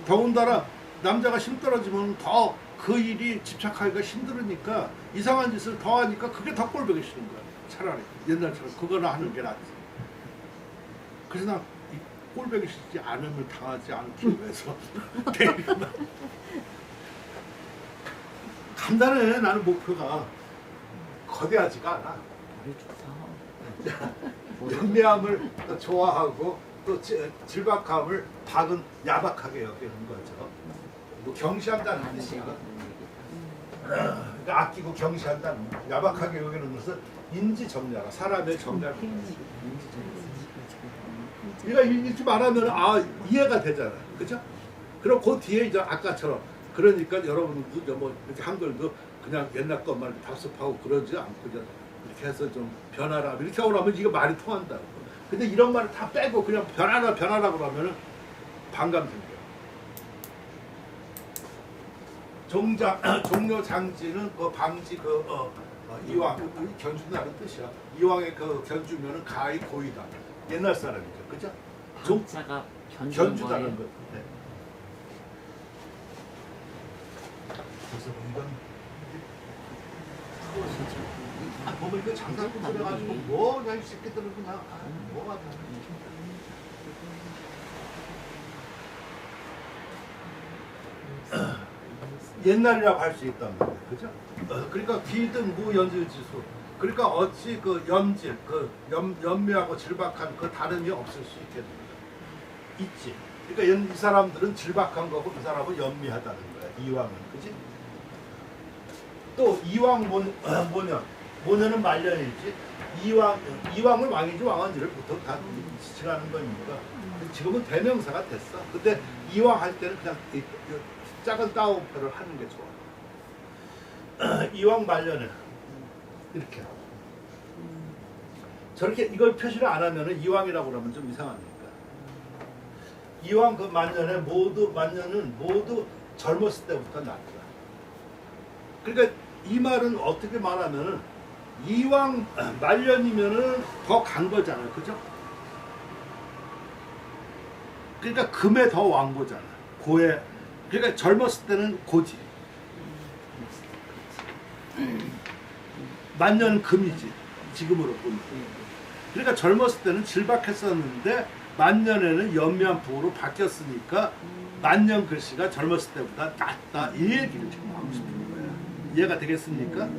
더군다나 남자가 힘 떨어지면 더 그 일이 집착하기가 힘들으니까 이상한 짓을 더 하니까 그게 더 꼴보기 싫은 거야. 차라리 옛날처럼 그거나 하는 게 낫지. 그래서 나 꼴보기 싫지 않음을 당하지 않기 위해서 간단해. 나는 목표가 거대하지가 않아. 머리 좋다. 연매함을 또 좋아하고 또 질박함을 박은 야박하게 여기는 거죠. 뭐 경시한다는 뜻이야. 그러니까 아끼고 경시한다는 야박하게 여기는 것은 인지정렬하. 사람의 정렬. 우리가 읽지 말하면 이해가 되잖아. 그죠? 그럼 그 뒤에 이제 아까처럼 그러니까 여러분도 뭐 이렇게 한글도 그냥 옛날 것만 답습하고 그러지 않고 이렇게 해서 좀 변하라 이렇게 하고 나면 이거 말이 통한다고. 근데 이런 말을 다 빼고 그냥 변하라 그러면은 반감 생겨. 종료 장지는 그 방지 이왕 견준다는 뜻이야. 이왕의 그 견주면은 가히 고이다. 옛날 사람이죠, 그죠? 정자가 견주다는 것. 네. 그래서 이건 보면 이거 장사꾼 그래가지고 뭐 그냥 이 새끼들은 그냥 뭐가 옛날이라고 할 수 있단 말이에요. 그죠? 그러니까 기등 무연질지수. 그러니까 어찌 그 염질, 연묘하고 질박한 그 다름이 없을 수 있겠는가? 있지. 그러니까 이 사람들은 질박한 거고 이 사람은 연미하다는 거야. 이왕은. 그지? 또 이왕 모년은 말년이지. 이왕은 왕이지 왕언니를 보통 다 지칭하는 거니까. 지금은 대명사가 됐어. 근데 이왕 할 때는 그냥 작은 따옴표를 하는 게 좋아. 이왕 말년에 이렇게 저렇게 이걸 표시를 안 하면은 이왕이라고 그러면 좀 이상하니까. 이왕 그 만년은 모두 젊었을 때부터 났다. 그러니까 이 말은 어떻게 말하면은 이왕 말년이면은 더 간 거잖아요, 그죠? 그러니까 금에 더 왕고잖아. 고에 그러니까 젊었을 때는 고지. 만년 금이지. 지금으로 보면. 그러니까 젊었을 때는 질박했었는데 만년에는 연미한풍으로 바뀌었으니까 만년 글씨가 젊었을 때보다 낫다 이 얘기를 지금 하고 싶은 거예요. 이해가 되겠습니까?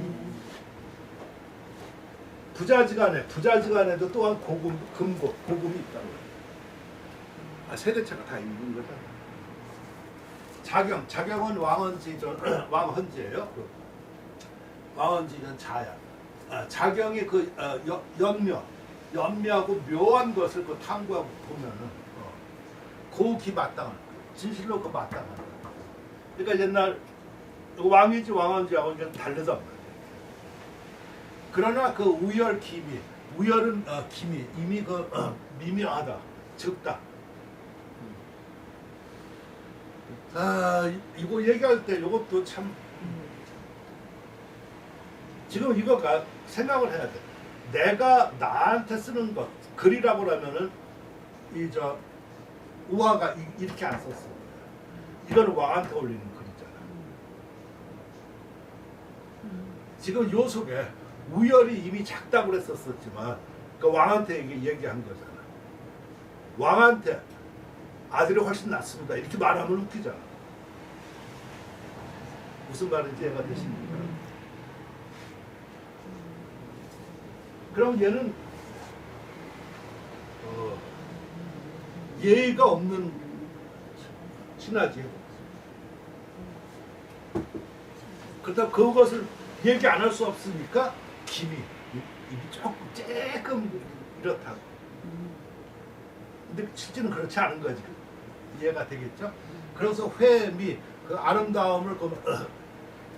부자지간에도 또한 고금이 있다는 거예요. 세대차가 다 있는 거잖아. 자경은 왕헌지전 왕헌지예요. 왕헌지전 자야. 자경이 연미하고 묘한 것을 탐구하고 보면은 고기 마땅한 진실로 마땅한. 그러니까 옛날 왕이지 왕헌지하고 이제 다르단 말이에요. 그러나 그 우열 기미, 우열은 기미, 이미 미묘하다, 적다. 이거 얘기할 때 이것도 참 지금 이거가 생각을 해야 돼. 내가 나한테 쓰는 것 글이라고 하면은 우화가 이렇게 안 썼어. 이거는 왕한테 올리는 글이잖아. 지금 요 속에 우열이 이미 작다고 그랬었지만 그 왕한테 얘기한 거잖아. 왕한테 아들이 훨씬 낫습니다. 이렇게 말하면 웃기잖아. 무슨 말인지 이해가 되십니까? 그럼 얘는 예의가 없는 신하지. 그렇다고 그것을 얘기 안 할 수 없으니까 입이 조금 이렇다고. 근데 실제는 그렇지 않은 거지. 이해가 되겠죠? 그래서 회미 그 아름다움을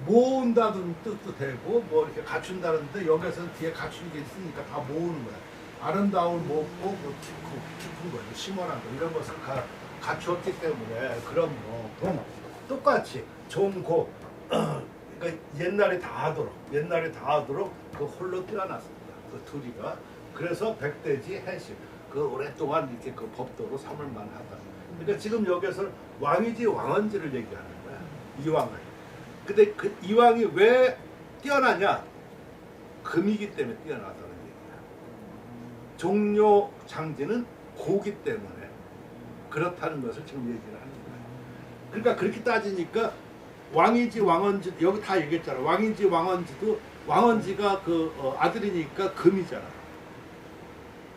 모은다는 뜻도 되고 뭐 이렇게 갖춘다는데 여기서는 뒤에 갖추는 게 있으니까 다 모으는 거야. 아름다움을 모으고 뭐 깊은 거죠. 심원한 거 이런 것을 갖추었기 때문에 그런 동 똑같이 종고 그러니까 옛날에 다 하도록 그 홀로 뛰어났습니다. 그 둘이가. 그래서 백대지 해식 그 오랫동안 이렇게 그 법도로 삼을 만하다. 그러니까 지금 여기서 왕이지 왕헌지를 얘기하는 거야. 이왕을. 근데 그 이왕이 왜 뛰어나냐? 금이기 때문에 뛰어나다는 얘기야. 종료 장지는 고기 때문에 그렇다는 것을 지금 얘기를 하는 거야. 그러니까 그렇게 따지니까 왕이지 왕헌지 여기 다 얘기했잖아. 왕이지 왕헌지도 왕헌지가 아들이니까 금이잖아.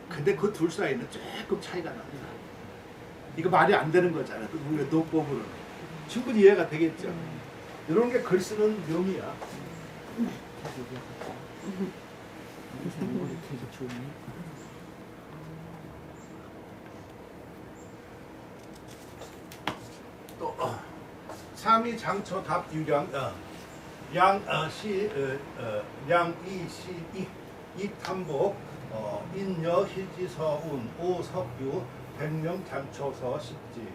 근데 그 둘 사이는 조금 차이가 납니다. 이거 말이 안 되는 거잖아. 우리가 논법으로는 충분히 이해가 되겠죠. 이런 게 글 쓰는 묘미야. 이상머리 되게 좋네. 또 삼이 장초 답 유량 양시 양이시 이탐복 인여 희지서운 오석유 백령 장초서 십지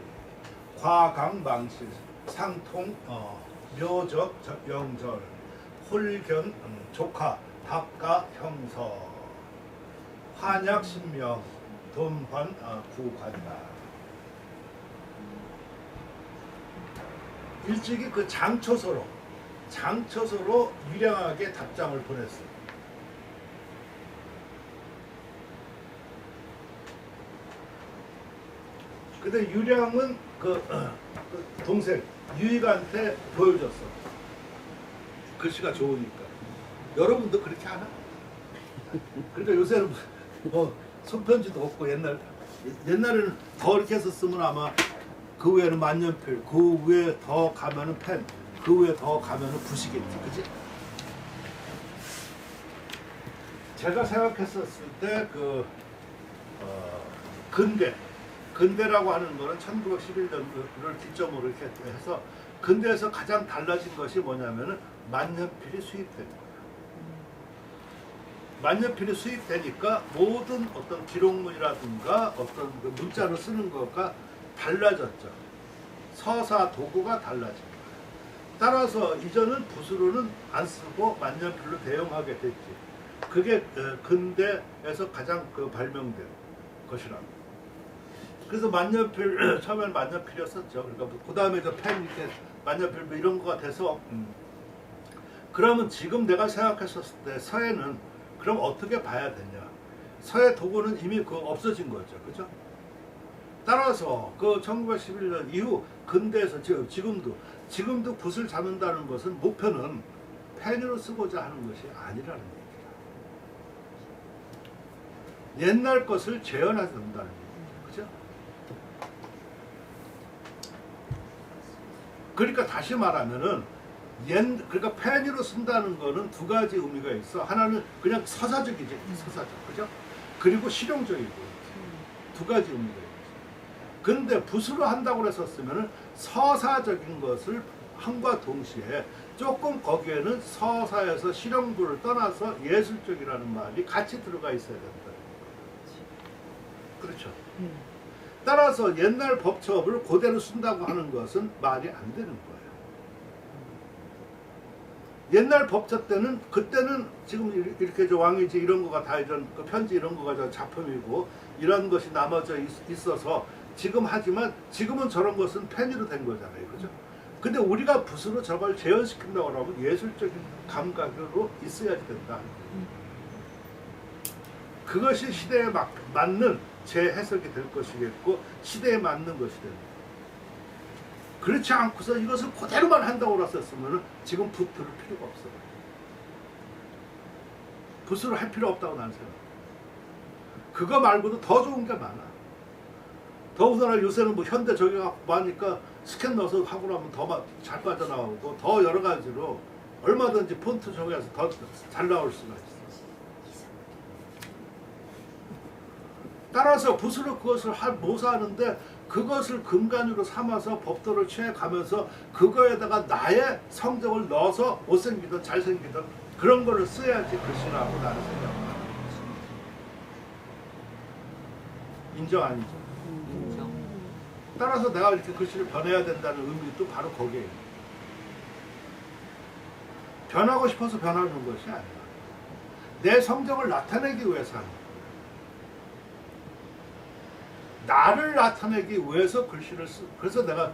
과강망실 상통 묘적 영절 홀견 조카 답가 형서 환약 신명 돈환 구관다. 일찍이 그 장초서로 유량하게 답장을 보냈어. 근데 유량은 그 동생 유익한테 보여줬어. 글씨가 좋으니까. 여러분도 그렇게 하나? 그러니까 요새는 뭐 손편지도 없고 옛날에는 더 이렇게 해서 쓰면 아마 그 위에는 만년필, 그 위에 더 가면은 펜, 그 위에 더 가면은 붓이겠지, 그지? 제가 생각했었을 때 근대라고 하는 거는 1911년을 기점으로 이렇게 해서 근대에서 가장 달라진 것이 뭐냐면은 만년필이 수입된 거예요. 만년필이 수입되니까 모든 어떤 기록물이라든가 어떤 그 문자를 쓰는 거가 달라졌죠. 서사 도구가 달라진 거예요. 따라서 이전은 붓으로는 안 쓰고 만년필로 대용하게 됐지. 그게 근대에서 가장 그 발명된 것이라. 그래서 만년필 처음에는 만년필이었었죠. 그러니까 그 다음에 저 펜 이렇게 만년필 뭐 이런 거가 돼서 그러면 지금 내가 생각했었을 때 서예는 그럼 어떻게 봐야 되냐? 서예 도구는 이미 그 없어진 거죠, 그죠? 따라서 그 1911년 이후 근대에서 지금도 붓을 잡는다는 것은 목표는 펜으로 쓰고자 하는 것이 아니라는 얘기다. 옛날 것을 재현해야 된다는 얘기죠, 그죠? 그러니까 다시 말하면은 그러니까 펜으로 쓴다는 거는 두 가지 의미가 있어. 하나는 그냥 서사적이지, 서사적, 그죠? 그리고 실용적이고 두 가지 의미가 있어. 근데 붓으로 한다고 했었으면은 서사적인 것을 함과 동시에 조금 거기에는 서사에서 실용부를 떠나서 예술적이라는 말이 같이 들어가 있어야 된다. 그렇죠. 따라서 옛날 법첩을 그대로 쓴다고 하는 것은 말이 안 되는 거예요. 옛날 법첩 때는 그때는 지금 이렇게 저 왕이지 이런 거가 다 이런 그 편지 이런 거가 저 작품이고 이런 것이 남아져 있어서 지금 하지만 지금은 저런 것은 펜으로 된 거잖아요, 그죠? 근데 우리가 붓으로 저걸 재현시킨다고 하면 예술적인 감각으로 있어야지 된다. 그것이 시대에 맞는 재해석이 될 것이겠고 시대에 맞는 것이 됩니다. 그렇지 않고서 이것을 그대로만 한다고 했었으면 지금 붓 들을 필요가 없어요. 붓으로 할 필요 없다고 나는 생각해요. 그거 말고도 더 좋은 게 많아. 더군다나 요새는 뭐 현대 저기 갖고 하니까 스캔 넣어서 하고 나면 더 잘 빠져나오고 더 여러 가지로 얼마든지 폰트 저기에서 더 잘 나올 수가 있어. 따라서 붓으로 그것을 모사하는데 그것을 근간으로 삼아서 법도를 취해가면서 그거에다가 나의 성적을 넣어서 못생기든 잘생기든 그런 거를 써야지 글씨라고 나는 생각합니다. 인정 아니죠? 인정. 따라서 내가 이렇게 글씨를 변해야 된다는 의미도 바로 거기에 있는 거예요. 변하고 싶어서 변하는 것이 아니라 내 성적을 나타내기 위해서 하는 거예요. 나를 나타내기 위해서 글씨를 그래서 내가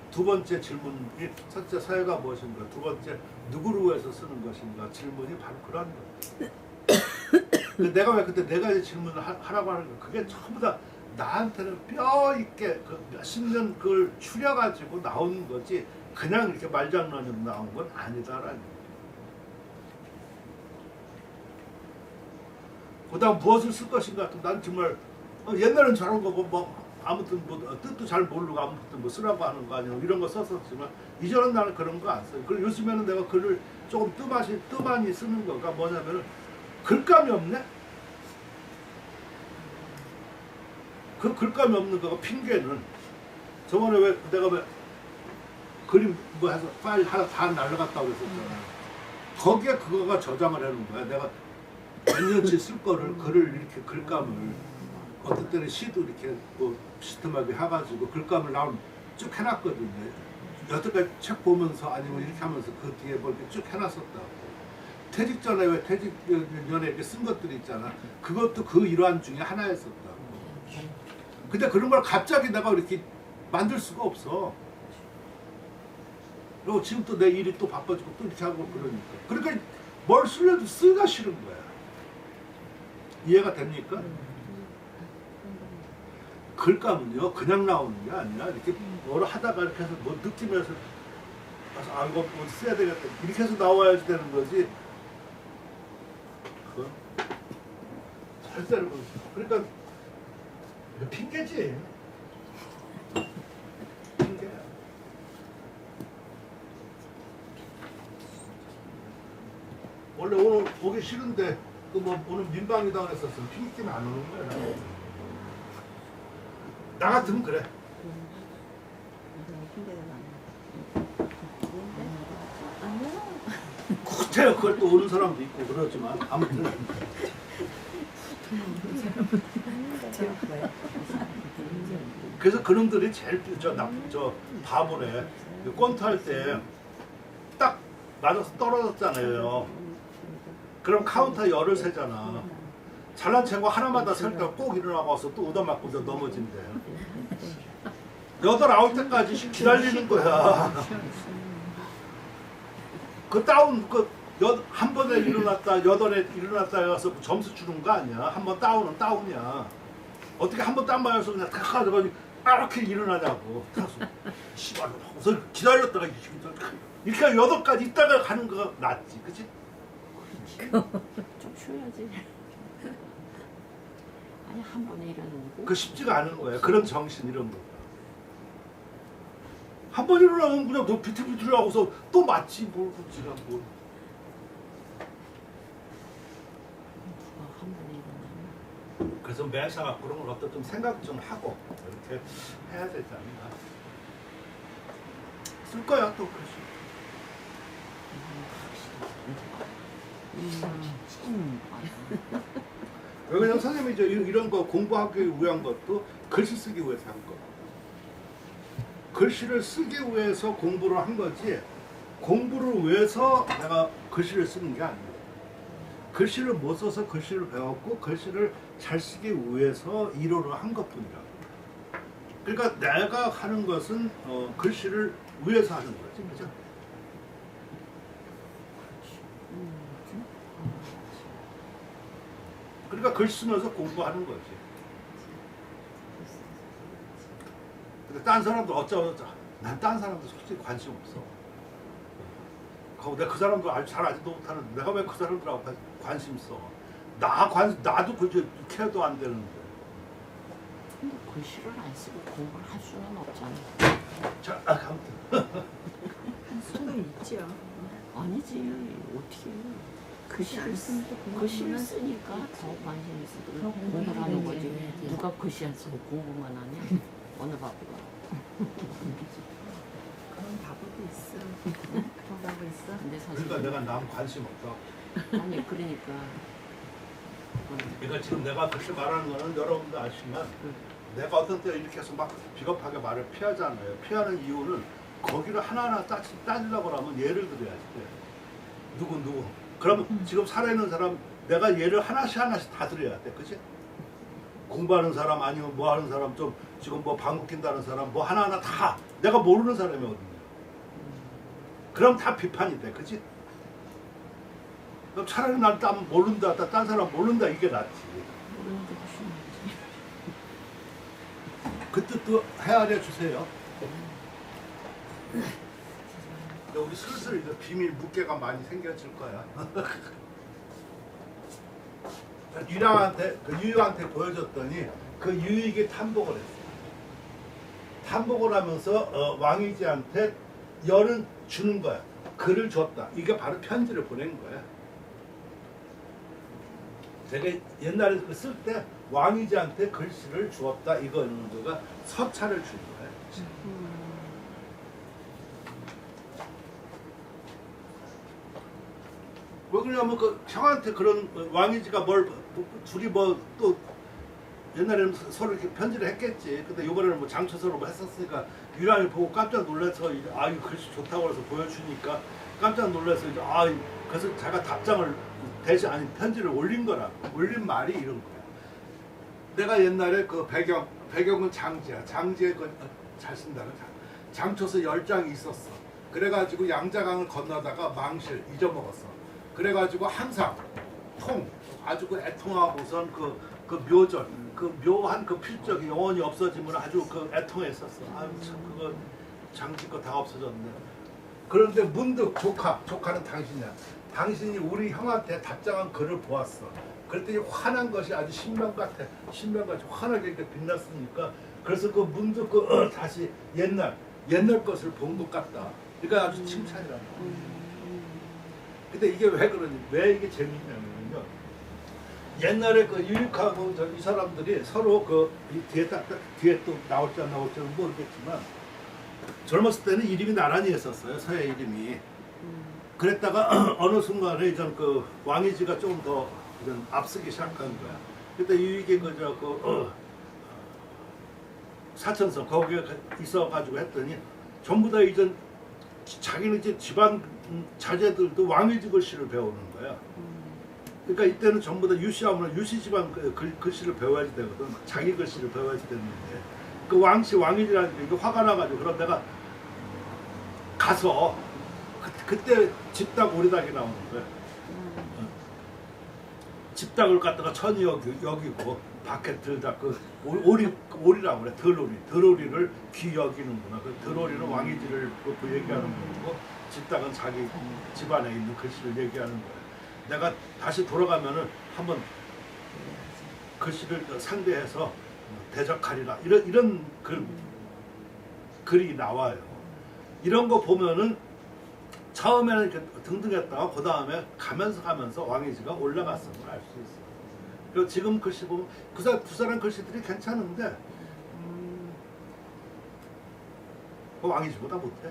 두 번째 질문이 첫째 사회가 무엇인가, 두 번째 누구를 위해서 쓰는 것인가 질문이 바로 그런 거예요. 내가 왜 그때 네 가지 질문을 하라고 하는 거야. 그게 전부 다 나한테는 뼈 있게 그 몇십 년 그걸 추려가지고 나온 거지 그냥 이렇게 말장난으로 나온 건 아니다라는 거예요. 그다음 무엇을 쓸 것인가? 난 정말 옛날엔 저런 거 뭐 아무튼 뭐 뜻도 잘 모르고 아무튼 뭐 쓰라고 하는 거 아니야 이런 거 썼었지만 이전은 나는 그런 거 안 써요. 그리고 요즘에는 내가 글을 조금 뜨많이 쓰는 거가 뭐냐면은 글감이 없네. 그 글감이 없는 거가 핑계는 저번에 왜 내가 왜 그림 뭐 해서 파일 하나 다 날라갔다고 그랬었잖아. 거기에 그거가 저장을 해놓은 거야. 내가 몇 년치 쓸 거를 글을 이렇게 글감을 어떤 때는 시도 이렇게 뭐 시스템하게 해가지고 글감을 나온 쭉 해놨거든요. 여태까지 책 보면서 아니면 이렇게 하면서 그 뒤에 뭐 이렇게 쭉 해놨었다고. 퇴직 전에 왜 퇴직 연에 이렇게 쓴 것들이 있잖아. 그것도 그 일환 중에 하나였었다고. 근데 그런 걸 갑자기 내가 이렇게 만들 수가 없어. 그리고 지금 또 내 일이 또 바빠지고 또 이렇게 하고 그러니까. 그러니까 뭘 쓰려도 쓰기가 싫은 거야. 이해가 됩니까? 글감은요 그냥 나오는 게 아니라 이렇게 뭘 하다가 이렇게 해서 뭐 느끼면서 아 이거 뭐 써야 되겠다 이렇게 해서 나와야지 되는 거지. 그건 절대로 그러니까 핑계지. 핑계야. 원래 오늘 오기 싫은데 그 뭐 오늘 민방위다 그랬었으면 핑계 때문에 안 오는 거야. 나 같으면 그래. 구태여 그걸 또 오는 사람도 있고 그러지만 아무튼 그래서 그놈들이 제일 저 바보래. 꼰트 할 때 딱 맞아서 떨어졌잖아요. 그럼 카운터 열을 세잖아. 잘난 친구 하나마다 셀 때 꼭 일어나고 와서 또 얻어맞고 넘어진대. 8, 9대까지 기다리는 거야. 그 다운 한 번에 일어났다 8에 일어났다 가서 점수 주는 거 아니야. 한 번 다운은 다운이야. 어떻게 한 번 딱 맞아서 그냥 탁 가져가지고 이렇게 일어나냐고. 씨발 그래서 기다렸다가 이렇게 8까지 있다가 가는 거가 낫지. 그치? 좀 쉬어야지. 아니 한 번에 일어나고. 그 쉽지가 않은 거야. 그런 정신 이런 거. 한 번 일어나면 그냥 너 비틀비틀 하고서 또 맞지 뭘 지가 뭘. 누가 한 번에 일어나면. 그래서 매사 그런 걸 어떤 좀 생각 좀 하고 이렇게 해야 되지 않나. 쓸 거야 또 글씨. 왜냐면 선생님이 이런 거 공부하기 위한 것도 글씨 쓰기 위해서 한 거. 글씨를 쓰기 위해서 공부를 한 거지 공부를 위해서 내가 글씨를 쓰는 게 아니에요. 글씨를 못 써서 글씨를 배웠고 글씨를 잘 쓰기 위해서 이론을 한 것뿐이라고. 그러니까 내가 하는 것은 글씨를 위해서 하는 거지, 그죠? 그러니까 글 쓰면서 공부하는 거지. 근데 딴 사람도 어쩌고저쩌고 난 딴 사람도 솔직히 관심 없어. 내가 그 사람도 잘 알지도 못하는데 내가 왜 그 사람들하고 관심 써? 나도 그저 케어도 안 되는데. 근데 글씨를 안 쓰고 공부를 할 수는 없잖아. 자, 아무튼 수도 있지요. 아니지 어떻게 글씨를 안 쓰면 또 글씨를 쓰니까 더 관심이 있어. 공부를 하는 거지. 해야지. 누가 글씨 안 쓰고 공부만 하냐? 어느 바보가. 그런 바보도 있어. 그런 바보 있어. 근데 사실 그러니까 내가 남 관심 없다. 아니 그러니까 그러니까 지금 내가 그렇게 말하는 거는 여러분도 아시지만 내가 어떤 때 이렇게 해서 막 비겁하게 말을 피하잖아요. 피하는 이유는 거기를 하나하나 따지려고 하면 예를 들어야지. 누구. 그러면 지금 살아있는 사람 내가 예를 하나씩 다 들어야 돼. 그치? 공부하는 사람 아니면 뭐 하는 사람 좀 지금 뭐 방귀 낀다는 사람 뭐 하나하나 다 내가 모르는 사람이 어딨냐. 그럼 다 비판이 돼. 그치? 그럼 차라리 난 모른다, 딴 사람 모른다 이게 낫지. 모르는 게 훨씬 낫지. 그 뜻도 헤아려 주세요. 근데 우리 슬슬 이제 비밀 무게가 많이 생겨질 거야. 유유한테 보여줬더니 그 유유에게 탐복을 했어. 탐복을 하면서 왕이지한테 열은 주는 거야. 글을 줬다. 이게 바로 편지를 보낸 거야. 제가 옛날에 쓸 때 왕이지한테 글씨를 주었다. 이거는 거가 서찰을 준 거야. 왜 그러냐면 그 형한테 그런 왕이지가 둘이 뭐 또 옛날에는 서로 이렇게 편지를 했겠지. 근데 이번에는 뭐 장초서로 뭐 했었으니까 유랑이 보고 깜짝 놀라서 이 글씨 좋다고 해서 보여주니까 깜짝 놀라서 그래서 제가 답장을 대신 아니 편지를 올린 거라고. 올린 말이 이런 거야. 내가 옛날에 그 배경은 장지야. 장지에 잘 쓴다는 장초서 10장이 있었어. 그래가지고 양자강을 건너다가 망실 잊어먹었어. 그래가지고 항상 아주 그 애통하고선 그 묘절 그 묘한 그 필적이 영원히 없어지면 아주 그 애통했었어. 아유 참 그거 장지 거 다 없어졌네. 그런데 문득 조카는 당신이야. 당신이 우리 형한테 답장한 글을 보았어. 그랬더니 화난 것이 아주 신명같이 환하게 이렇게 빛났으니까 그래서 그 문득 다시 옛날 것을 본 것 같다. 그러니까 아주 칭찬이라는 거야. 근데 이게 왜 이게 재밌냐면요. 옛날에 그 유익하고 이 사람들이 서로 뒤에 또 나올지 안 나올지는 모르겠지만 젊었을 때는 이름이 나란히 했었어요. 서예 이름이. 그랬다가 어느 순간에 이전 그 왕이지가 조금 더 앞서기 시작한 거야. 그때 유익이 사천성 거기에 있어가지고 했더니 전부 다 이전 자기는 이제 집안 자제들도 왕이지 글씨를 배우는 거야. 그러니까 이때는 전부 다 유시하면 유시 집안 글씨를 배워야지 되거든. 자기 글씨를 배워야지 되는데 그 왕씨 왕일이라는 게 이거 화가 나가지고 그럼 내가 가서 그때 집닭 오리닭이 나오는 거야. 집닭을 갖다가 천이 여기고 밖에 들다 그 오리라고 그래. 들오리를 귀 여기는구나. 그 들오리는 왕이지를 그 얘기하는 거고 집닭은 자기 집안에 있는 글씨를 얘기하는 거야. 내가 다시 돌아가면은 한번 글씨를 상대해서 대적하리라 이런 글이 나와요. 이런 거 보면은 처음에는 이렇게 등등했다가 그 다음에 가면서 왕이지가 올라갔음을 알 수 있어요. 그리고 지금 글씨 보면 두 사람 글씨들이 괜찮은데 그 왕이지보다 못해.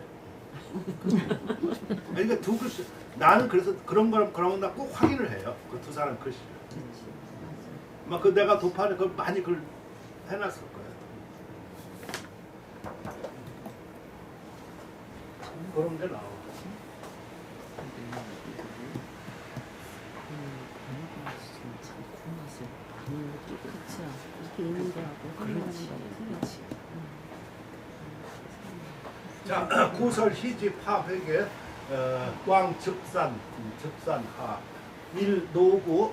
그러니까 두 글씨 나는 그래서 그런 나 꼭 확인을 해요. 그 두 사람 글씨를. 막 그 내가 도판에 그 많이 글 해놨을 거예요. 그런 게 나와. 그렇죠. 이렇게 있는 거하고 끝나는 그렇지. 거하고 그렇지. 자, 구설 희지 파회계 왕즉산 즉산하 일노구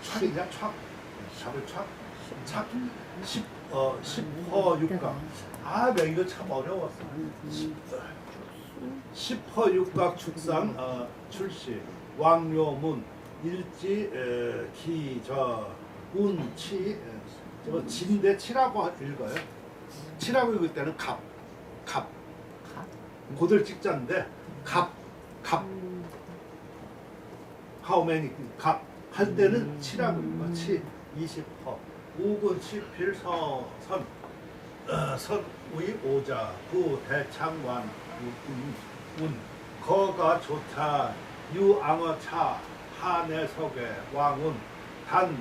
촥이냐 촥 잡을 촥 십허육각 나 이거 참 어려웠어. 십허육각 축상 출시 왕료문 일지 기저 운치 저 진대 치라고 읽어요. 치라고 읽을 때는 갑 고들 찍자인데 갑 how many 갑 할 때는 치라고 읽어. 치 20허 우군 치필서 선의 오자 구 대창관 운 거가 좋다 유앙어차 하내석의 왕운 단언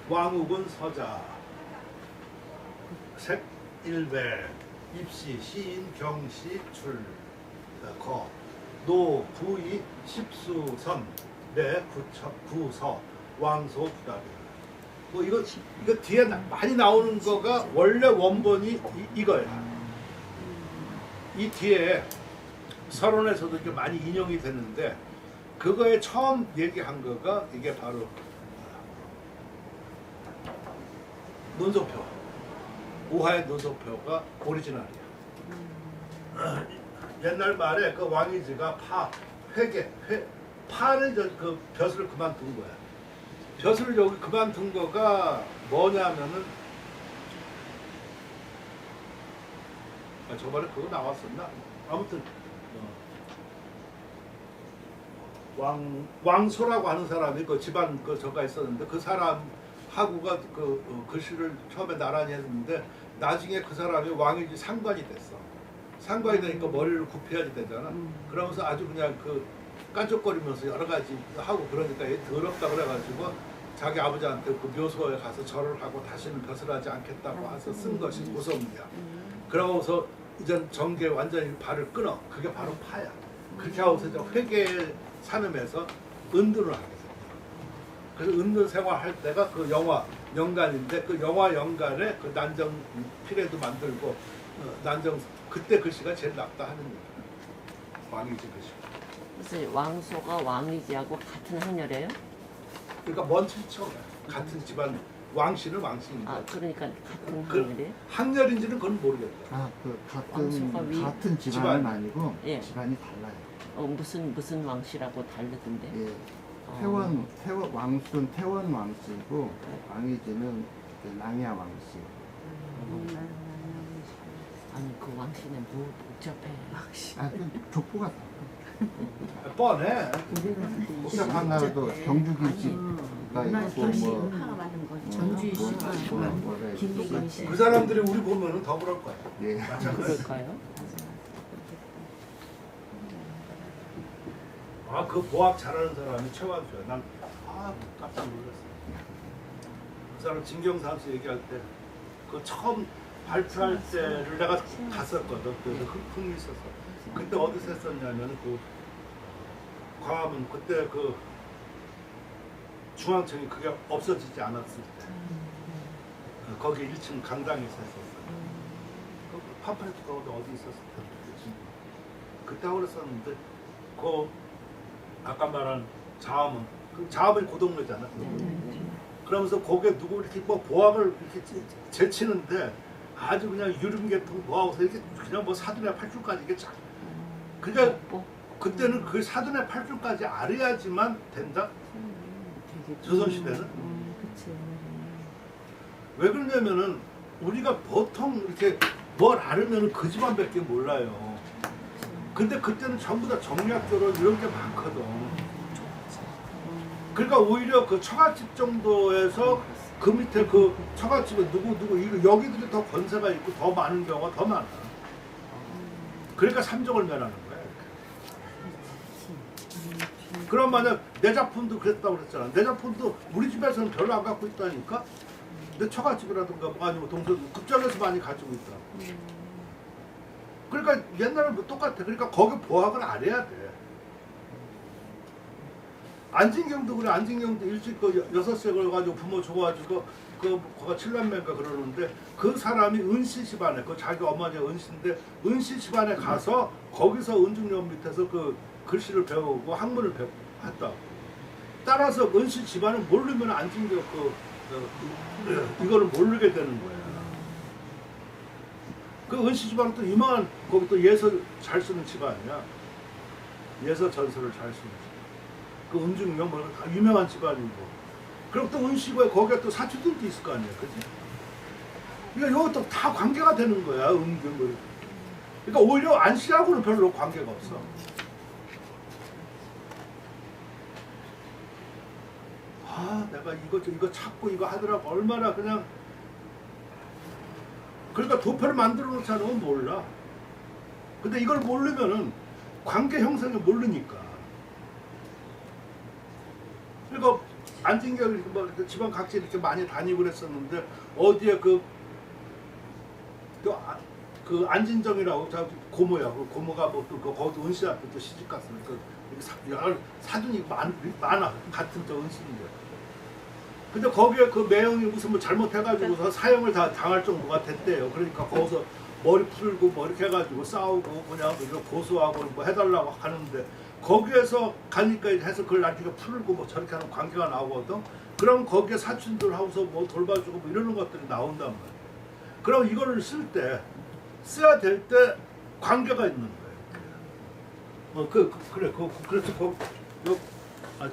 왕욱은 서자 색일배 입시 시인 경시 출거 노 부이 십수선 내 구서 왕소 부다리 뭐 이거 뒤에 많이 나오는 거가 원래 원본이 이거야. 이 뒤에 서론에서도 이렇게 많이 인용이 됐는데 그거에 처음 얘기한 거가 이게 바로 논소표 우하의 논소표가 오리지널이야. 옛날 말에 그 왕이지가 파를 그 벼슬을 그만둔 거야. 벼슬을 여기 그만둔 거가 뭐냐면은 저번에 그거 나왔었나? 아무튼 왕소라고 하는 사람이 그 집안 그 저가 있었는데 그 사람하고가 그 글씨를 처음에 나란히 했는데 나중에 그 사람이 왕이지 상관이 됐어. 상관이 되니까 머리를 굽혀야지 되잖아. 그러면서 아주 그냥 그 깐족거리면서 여러 가지 하고 그러니까 얘 더럽다 그래가지고 자기 아버지한테 그 묘소에 가서 절을 하고 다시는 벼슬하지 않겠다고 해서 쓴 것이 고성이야. 그러고서 이제 정계 완전히 발을 끊어. 그게 바로 파야. 그렇게 하고서 이제 회계 산음에서 은둔을 하게 돼. 그래서 은둔 생활할 때가 그 영화 연간인데 그 영화 연간에 그 난정 피레도 만들고 난정 그때 글씨가 제일 낫다 하는 거예요. 왕이지 글씨. 그래서 왕소가 왕이지하고 같은 행렬이에요? 그러니까 먼 친척 같은 집안 왕씨는 왕씨인데. 아 그러니까 같은 그 행렬이에요? 학렬인지는 그건 모르겠다. 그 왕소가 같은 집안. 집안은 아니고 예. 집안이 달라요. 무슨 왕씨라고 다르던데? 예. 어. 태원 왕수는 태원 왕씨고 왕이지는 낭야 왕씨. 아니 그 왕씨는 뭐 복잡해. 그 족보가 뻔해. 복잡한 나라도 경주길씨가 있고 뭐 파가 많은 거지. 전주희 씨가 김미경 씨. 그 사람들이 우리 보면은 더 그럴 거야. 예. 그럴까요? 그 보학 잘하는 사람이 최완수야. 난 깜짝 놀랐어. 그 사람 진경산수 얘기할 때 그 처음 발표할 때를 내가 갔었거든. 그래서 흥이 있었어. 그때 어디서 했었냐면 그 광화문 그때 그 중앙청이 그게 없어지지 않았을 때 거기 1층 강당에서 했었어요. 그 팜플렛가 어디 있었을 텐데 그때 하고 그랬었는데 그 아까 말한 자아문 그 자아문이 고동료잖아. 그러면서 거기에 누구 이렇게 뭐 보학을 이렇게 제치는데 아주 그냥 유림계통 뭐하고서 이렇게 그냥 뭐 사돈의 8줄까지 이게 쫙 그러니까 그때는 그 사돈의 8줄까지 알아야지만 된다. 조선시대는 그치. 왜 그러냐면은 우리가 보통 이렇게 뭘 알으면은 그 집안밖에 몰라요. 근데 그때는 전부 다 정략결혼 이런 게 많거든. 그러니까 오히려 그 처갓집 정도에서 그 밑에 그 처갓집에 누구 이거 여기들이 더 권세가 있고 더 많은 경우가 더 많아. 그러니까 삼정을 면하는 거야. 그럼 만약 내 작품도 그랬다고 그랬잖아. 내 작품도 우리 집에서는 별로 안 갖고 있다니까. 내 처갓집이라든가 뭐 아니면 동생 극장에서 많이 가지고 있다. 그러니까 옛날은 똑같아. 그러니까 거기 보학을 안 해야 돼. 안진경도 그래. 안진경도 일찍 그 6세 걸가지고 부모 줘가지고 거가 7남매인가 그러는데 그 사람이 은씨 집안에 그 자기 어머니가 은씨인데 은씨 집안에 가서 거기서 은중령 밑에서 그 글씨를 배우고 학문을 했다. 따라서 은씨 집안을 모르면 안진경 이거를 모르게 되는 거야. 그 은씨 집안은 또 유명한 거기 또 예서 잘 쓰는 집안이야. 예서 전설을 잘 쓰는 집안. 그 은중령 뭐 다 유명한 집안이고. 그리고 또 은씨고에 거기에 또 사촌들도 있을 거 아니야, 그지? 그러니까 이것도 다 관계가 되는 거야, 은경 뭐. 그러니까 오히려 안씨하고는 별로 관계가 없어. 아, 내가 이거 찾고 이거 하더라고 얼마나 그냥. 그러니까 도표를 만들어 놓지 않으면 몰라. 근데 이걸 모르면은 관계 형성을 모르니까. 그러니까 안진경이 뭐 지방 각지 이렇게 많이 다니고 그랬었는데 어디에 그 안진정이라고 저 고모야. 그 고모가 뭐 또 거기 은씨 앞에 또 시집 갔으니까 사돈이 많아. 같은 저 은씨인데. 근데 거기에 그 매형이 무슨 뭐 잘못해가지고서 사형을 다 당할 정도가 됐대요. 그러니까 거기서 머리 풀고 뭐 이렇게 해가지고 싸우고 그냥 이거 고소하고 뭐 해달라고 하는데 거기에서 가니까 해서 그걸 나중에 풀고 뭐 저렇게 하는 관계가 나오거든. 그럼 거기에 사촌들하고서 뭐 돌봐주고 뭐 이러는 것들이 나온단 말이야. 그럼 이거를 써야 될 때 관계가 있는 거예요. 그래서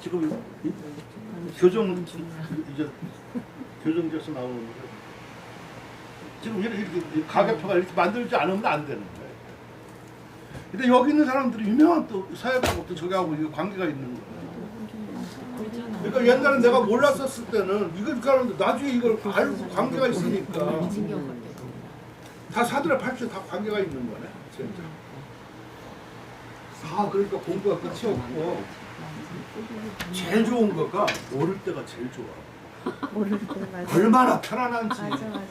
지금 이제 교정돼서 나오는 거죠. 지금 이렇게 가격표가 이렇게 만들지 않으면 안 되는 거예요. 근데 여기 있는 사람들이 유명한 또 사회하고 또 저기하고 이게 관계가 있는 거예요. 그러니까 옛날에 내가 몰랐었을 때는 이걸 가는데 나중에 이걸 알고 관계가 있으니까 다 사들의 팔찌 다 관계가 있는 거네. 진짜. 그러니까 공부가 끝이 없고 제일 좋은 거가 모를 때가 제일 좋아. 모를 때 맞아. 얼마나 편안한지. 맞아.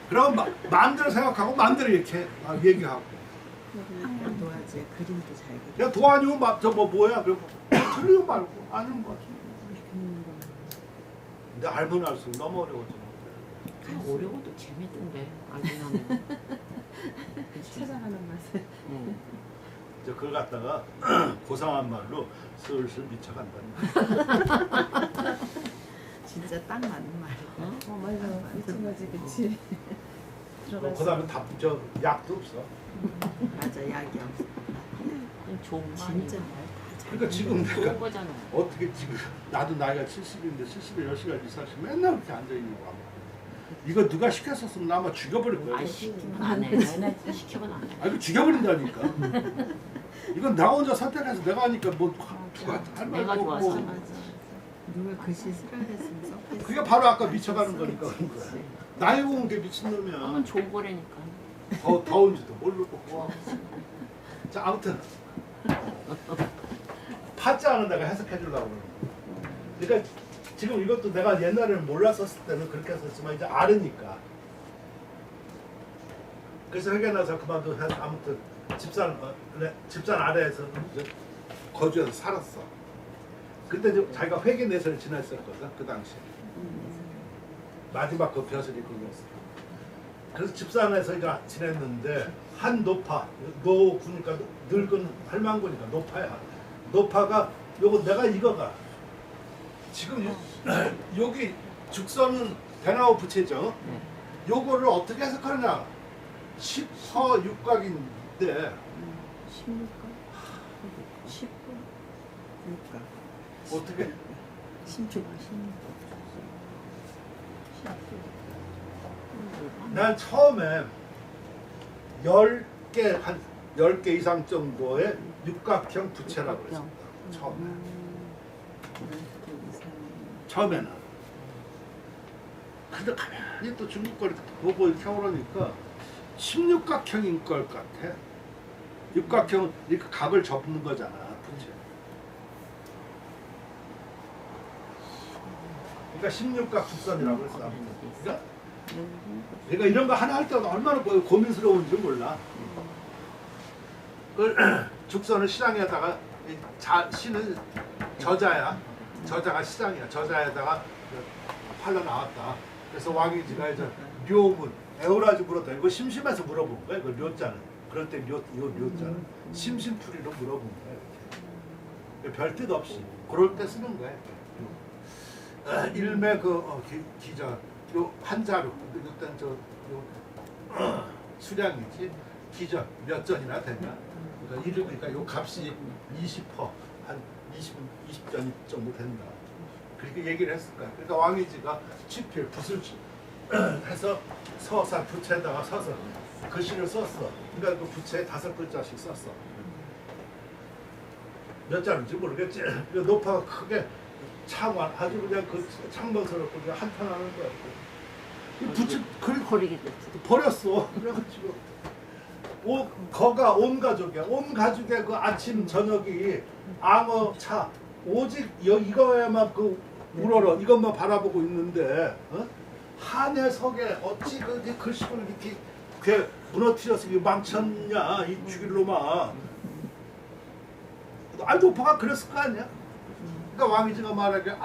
그럼 마음대로 생각하고 마음대로 이렇게 얘기하고. 한번 도와줘야 그림도 잘 그려. 그냥 도안이면 뭐야? 그리고 틀리고 말고 아는 거지. 근데 알면 알수록 너무 어려워져. 어려워도 재밌던데 알긴 하면. 찾아가는 맛을. 이제 그걸 갖다가 고상한 말로 슬슬 미쳐간다. 진짜 딱 맞는 말이야. 맞아. 미친거지, 그치. 그 다음에 저 약도 없어. 맞아, 약이 없어. 그냥 좋은 거 진짜 아니야. 말다 그러니까 지금 좋은 내가 거잖아. 어떻게 지금 나도 나이가 70인데 70에 10시간 이상씩 맨날 그렇게 앉아있는 거야. 이거 누가 시켰었으면 나 아마 죽여버릴 거야. 시키면 안 해. 시키면 안 해. 이거 죽여버린다니까. 이건 나 혼자 선택해서 내가 하니까 뭐 누가 할 말도 내가 좋았어. 없고. 맞아. 누가 글씨 쓰라했으면 썼겠어. 그게 바로 아까 미쳐가는 거니까 그런 거야. 나이 먹은 게 미친놈이야. 그건 좋은 거라니까. 더운지도 모르고. 자, 아무튼 파자는 내가 해석해 주려고 그러는 거야. 그러니까 지금 이것도 내가 옛날에는 몰랐었을 때는 그렇게 했었지만 이제 알으니까. 그래서 회계 나서 그만둬. 아무튼 집산 아래에서 이제 거주해서 살았어. 그때 자기가 회계 내선을 지냈었거든 그 당시에. 마지막 그 벼슬이 그거였어. 그래서 집산에서 이제 지냈는데 한 노파, 노구니까 늙은 할망구니까 노파야. 노파가 요거 내가 이거가 지금 여기 죽선은 대나무 부채죠. 요거를 어떻게 해석하느냐? 10서 육각인데 16가? 10분? 그러니까 어떻게? 16가 16. 난 처음에 10개 한 10개 이상 정도의 육각형 부채라고 그랬습니다. 처음에. 처음에는. 근데 가만히 또 중국 거를 보고 이렇게 오르니까 16각형인 걸 같아. 육각형은 이렇게 각을 접는 거잖아, 부채. 그러니까 16각 죽선이라고 그랬어. 그러니까 이런 거 하나 할 때마다 얼마나 고민스러운지 몰라. 그 죽선을 시장에다가 시는 저자야. 저자가 시장이야. 저자에다가 팔러 나왔다. 그래서 왕이지가 이제 묘문, 에오라지 물었다. 이거 심심해서 물어본 거야. 이거 묘자는. 그럴 때 묘자는 심심풀이로 물어본 거야. 이렇게. 별 뜻 없이. 그럴 때 쓰는 거야. 일매 기자 요 한자로 일단 수량이지 기전 몇 전이나 되냐 그러니까 이름이니까 요 값이 20% 한 20전 정도 된다 그렇게 얘기를 했을 거야. 그러니까 왕이지가 치필 붓을 해서 서사 부채에다가 서서 글씨를 썼어. 그러니까 그 부채에 5글자씩 썼어. 몇 자인지 모르겠지. 노파가 크게 창완 아주 그냥 그 창문스럽고 그냥 한탄하는 거야. 부채 그걸 버리게 됐지. 버렸어. 그래가지고 거가 온 가족이야. 온 가족의 그 아침 저녁이 앙어 차 오직 이거에만 그 우러러 이것만 바라보고 있는데 한해 석에 어찌 그 글씨를 이렇게 괴 무너뜨려서 망쳤냐 이 죽일로만. 아니 노파가 그랬을 거 아니야. 그러니까 왕이지가 말하기에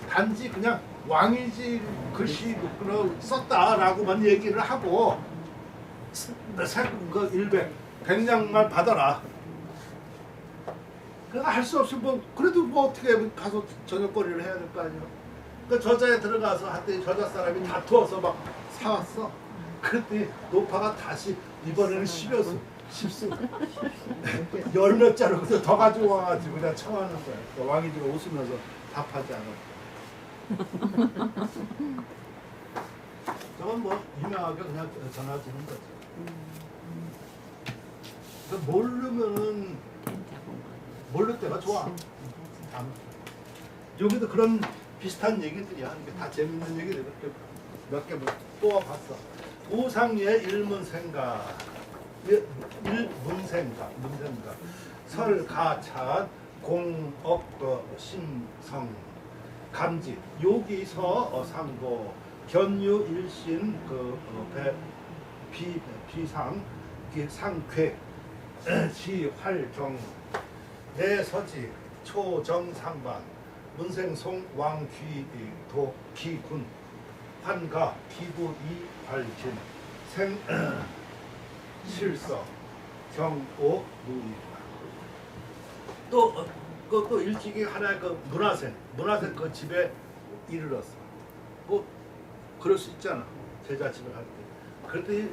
단지 그냥 왕이지 글씨로 썼다라고만 얘기를 하고 그 100냥말 받아라. 그러니까 할 수 없이 뭐 그래도 뭐 어떻게 가서 저녁거리를 해야 될 거 아니야. 그 저자에 들어가서 한때 저자 사람이 다투어서 막 사왔어. 그랬더니 노파가 다시 이번에는 10여수 10수 10몇 자로 더 가지고 와가지고 그냥 청하는 거야. 그러니까 왕이지가 웃으면서 답하지 않아. 저건 뭐 유명하게 그냥 전화 주는 거지. 그러니까 모르면은 모를 때가 좋아. 여기도 그런 비슷한 얘기들이야. 다 재밌는 얘기들 몇 개 뽑아봤어. 도상의 일문생각, 문생각, 설가찬, 공업, 심성, 감지, 요기서, 상고, 견유, 일신, 비상, 상쾌, 시활경, 내서지, 초정상반, 문생송, 왕귀, 도기군, 환가, 기부, 이발진, 실서, 경오, 누이. 또 일찍이 하나의 그 문화생 그 집에 이르렀어. 뭐 그럴 수 있잖아. 제자 집을 할 때. 그랬더니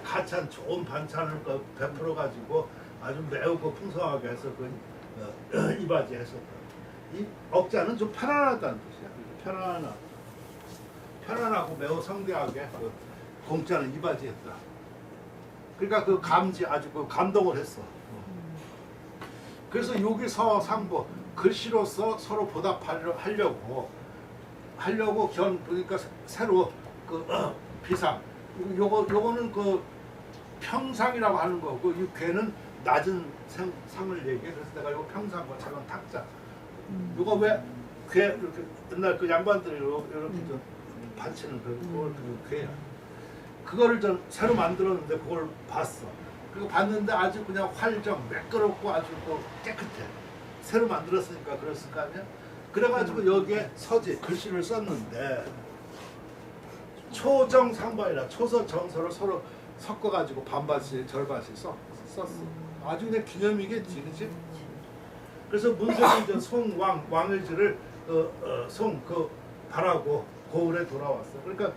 가찬 좋은 반찬을 베풀어 가지고 아주 매우 풍성하게 해서 이바지 했었다. 이 억자는 좀 편안하다는 뜻이야. 편안하고 매우 성대하게 공짜는 이바지했다. 그러니까 그 감지 아주 감동을 했어. 그래서 여기서 상보 글씨로서 서로 보답하려고 그러니까 새로 비상 요거는 평상이라고 하는 거고 이 괴는 낮은 상을 얘기해. 그래서 내가 요 평상과 작은 탁자 요거 왜 괴 이렇게 옛날 그 양반들이 이렇게 좀 받치는 그 괴야. 그거를 전 새로 만들었는데 그걸 봤어. 그리고 봤는데 아주 그냥 활정 매끄럽고 아주 깨끗해. 새로 만들었으니까 그랬을 거 아니야? 그래가지고 여기에 서지 글씨를 썼는데 초정상반이라 초서 정서를 서로 섞어가지고 반반씩 절반씩 썼어. 아주 그냥 기념이겠지, 그렇지? 그래서 문세기 이제 송왕 왕의지를 송 그 바라고 고을에 돌아왔어. 그러니까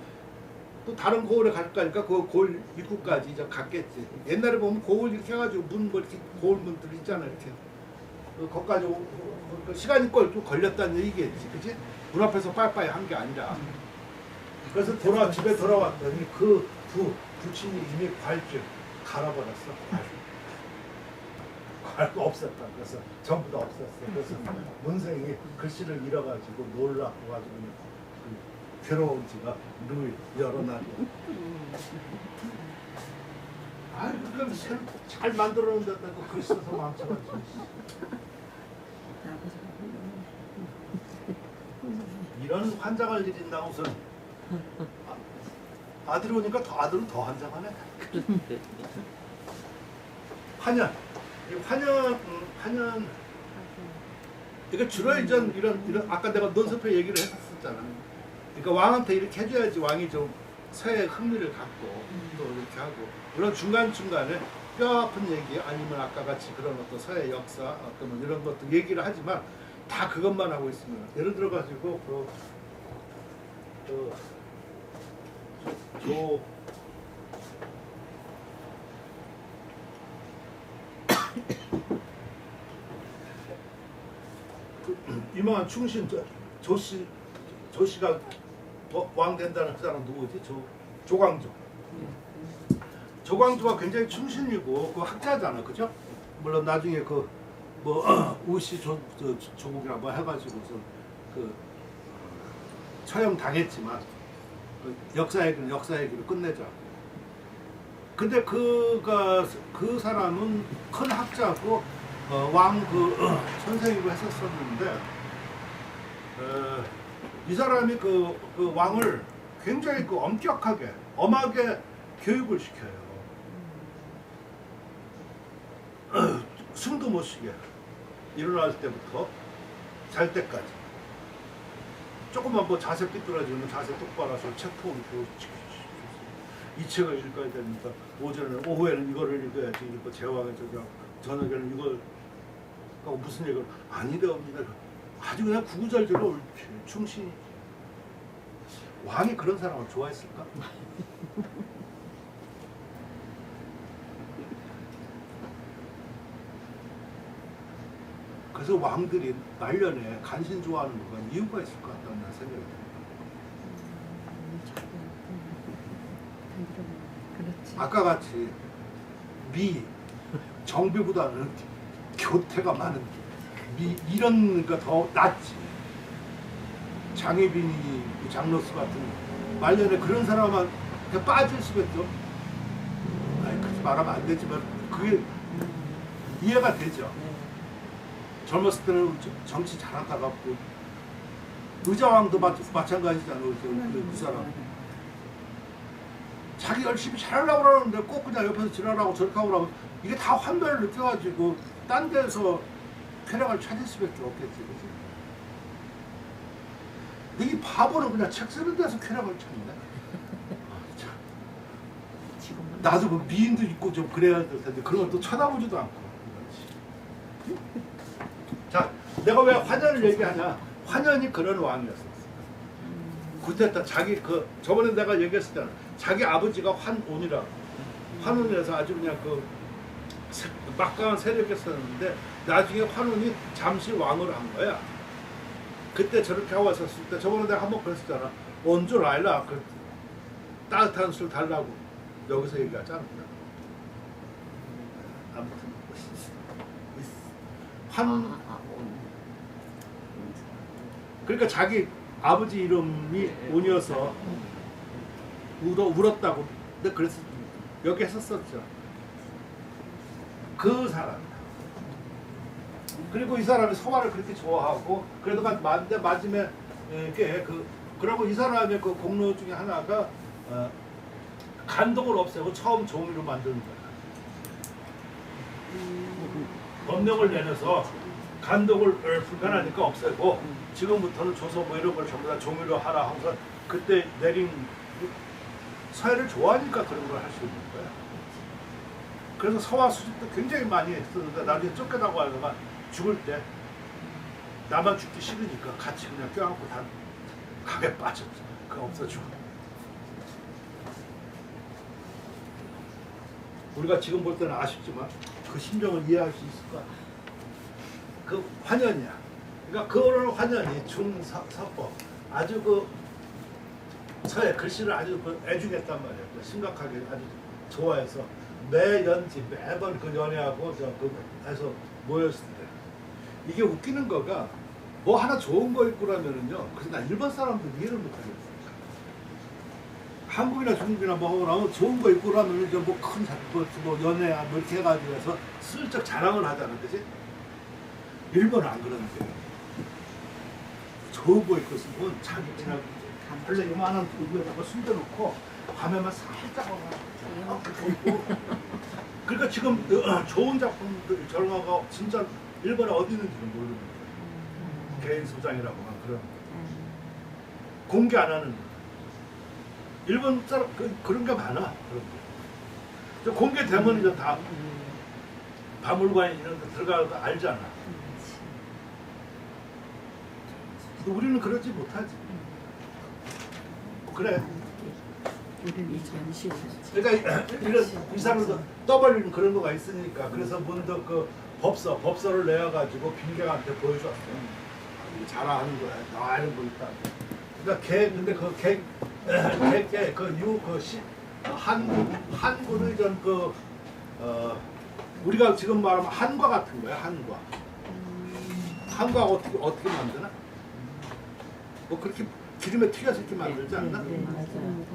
또 다른 고을에 갈 거니까 그 고을 입구까지 이제 갔겠지. 옛날에 보면 고을 이렇게 해가지고 문 뭐 이렇게 고을 문들 있잖아 이렇게. 거기까지 시간이 좀 걸렸다는 얘기겠지, 그렇지? 문 앞에서 빠이빠이 한 게 아니라. 그래서 집에 돌아왔더니 그 부친이 이미 괄줄 갈아버렸어. 괄도 없었다. 그래서 전부 다 없었어. 그래서 문생이 글씨를 잃어가지고 놀라고가지고 그 괴로운 지가 늘 여러 날이. 아, 그럼 새로 잘 만들어놓은데다 그 글 써서 망쳐가지고. 이런 환장할 일이 있나 무슨. 아들이 오니까 아들은 더 환장하네. 환연. 환연. 이거 주로 이런 아까 내가 논설표 얘기를 했었잖아. 그러니까 왕한테 이렇게 해줘야지 왕이 좀 서에 흥미를 갖고 또 이렇게 하고 이런 중간 중간에 뼈 아픈 얘기 아니면 아까 같이 그런 어떤 서의 역사 어떤 뭐 이런 것도 얘기를 하지만 다 그것만 하고 있으면 예를 들어 가지고 유명한 충신 조씨가 왕 된다는 그 사람 누구지? 조광조. 조광조가 굉장히 충신이고 그 학자잖아, 그죠? 물론 나중에 그 뭐 우시 조국이라 뭐 해가지고서 그 처형 당했지만 그 역사 얘기를 끝내자. 근데 그 사람은 큰 학자고 왕 선생이고 했었었는데 이 사람이 그 왕을 굉장히 엄격하게 엄하게 교육을 시켜요. 숨도 못 쉬게 일어날 때부터 잘 때까지 조금만 뭐 자세 삐뚤어지면 자세 똑바로 해서 책 보고 이 책을 읽어야 되니까 오후에는 이거를 읽어야지. 이거 제왕의 저녁에는 이걸 무슨 얘기를 아니되옵니다. 아주 그냥 구구절절로 옳지. 충신이. 왕이 그런 사람을 좋아했을까? 그래서 왕들이 말년에 간신 좋아하는 건 이유가 있을 것 같다는 생각이 듭니다. 그렇지. 아까 같이 정비보다는 교태가 많은 이런 거 더 낫지. 장혜빈이 장로스 같은 말년에 그런 사람한테 빠질 수밖에. 아니 그렇게 말하면 안 되지만 그게 이해가 되죠. 젊었을 때는 정치 잘하다가 의자왕도 마찬가지잖아. 그 사람 자기 열심히 잘하려고 그러는데 꼭 그냥 옆에서 지랄하고 저렇게 하고 그러면 이게 다 환멸을 느껴가지고 딴 데서 쾌락을 찾을 수밖에 없겠지, 그치? 근데 이 바보는 그냥 책 쓰는 데서 쾌락을 찾는다. 나도 그 미인도 있고 좀 그래야 될 텐데 그런 것도 쳐다보지도 않고. 자, 내가 왜 환연을 얘기하냐? 환연이 그런 왕이었어. 그때 자기 저번에 내가 얘기했을 때는 자기 아버지가 환온이라고. 환온에서 아주 그냥 막강한 세력이었었는데 나중에 환온이 잠시 왕을 한 거야. 그때 저렇게 하고 있었을 때 저번에 내가 한번 그랬었잖아. 온주 라일라 따뜻한 술 달라고 여기서 얘기하지 않았나? 아무튼 그러니까 자기 아버지 이름이 온이어서 울었다고. 근데 그래서 여기 했었었죠. 그 사람. 그리고 이 사람이 서화를 그렇게 좋아하고 그래도 마지막에 그리고 이 사람의 그 공로 중에 하나가 간동을 없애고 처음 종이로 만드는 거야. 법령을 내려서 간독을 불편하니까 없애고 지금부터는 조소 뭐 이런 걸 전부 다 종이로 하라 하면서 그때 내린 사회를 좋아하니까 그런 걸 할 수 있는 거야. 그래서 서화 수집도 굉장히 많이 했었는데 나중에 쫓겨나고 하다가 죽을 때 나만 죽기 싫으니까 같이 그냥 껴안고 다 강에 빠졌죠. 그거 없어지고. 우리가 지금 볼 때는 아쉽지만 그 심정을 이해할 수 있을 거야. 그 환연이야. 그러니까 그거는 환연이 중서법 아주 그 서예 글씨를 아주 그 애중했단 말이야. 그 심각하게 아주 좋아해서 매연지 매번 그 연애하고 그 해서 모였을 때 이게 웃기는 거가 뭐 하나 좋은 거 있고 그러면은요. 그래서 나 일본 사람들 이해를 못하겠어. 한국이나 중국이나 뭐 하고 나면 좋은 거 있고 그러면 이제 뭐큰 뭐 연애 뭐 이렇게 해가지고 해서 슬쩍 자랑을 하잖아, 그지? 일본은 안 그러는데 좋은 거 입고 있으면 자기 그냥 원래 이만한 우유에다가 숨겨놓고 밤에만 살짝 입고 그러니까 지금 좋은 작품들 결과가 진짜 일본에 어디 있는지는 모르는 거예요. 개인 소장이라고 막 그런 공개 안 하는 일본 사람 그런 게 많아. 그런 게. 공개되면 이제 다 박물관에 이런 데 들어가서 알잖아. 근데 우리는 그러지 못하지. 그래. 우리는 전시회. 그러니까 이런 이상으로 떠벌리는 그런 거가 있으니까 그래서 문득 그 법서를 내어가지고 빈객한테 보여줬어. 자랑하는 거야. 나 이런 거 있다. 그러니까 근데 한국은 전 우리가 지금 말하면 한과 같은 거야. 한과 어떻게 만드나? 뭐 그렇게 기름에 튀겨서 이렇게 만들지 않나? 네, 맞아요.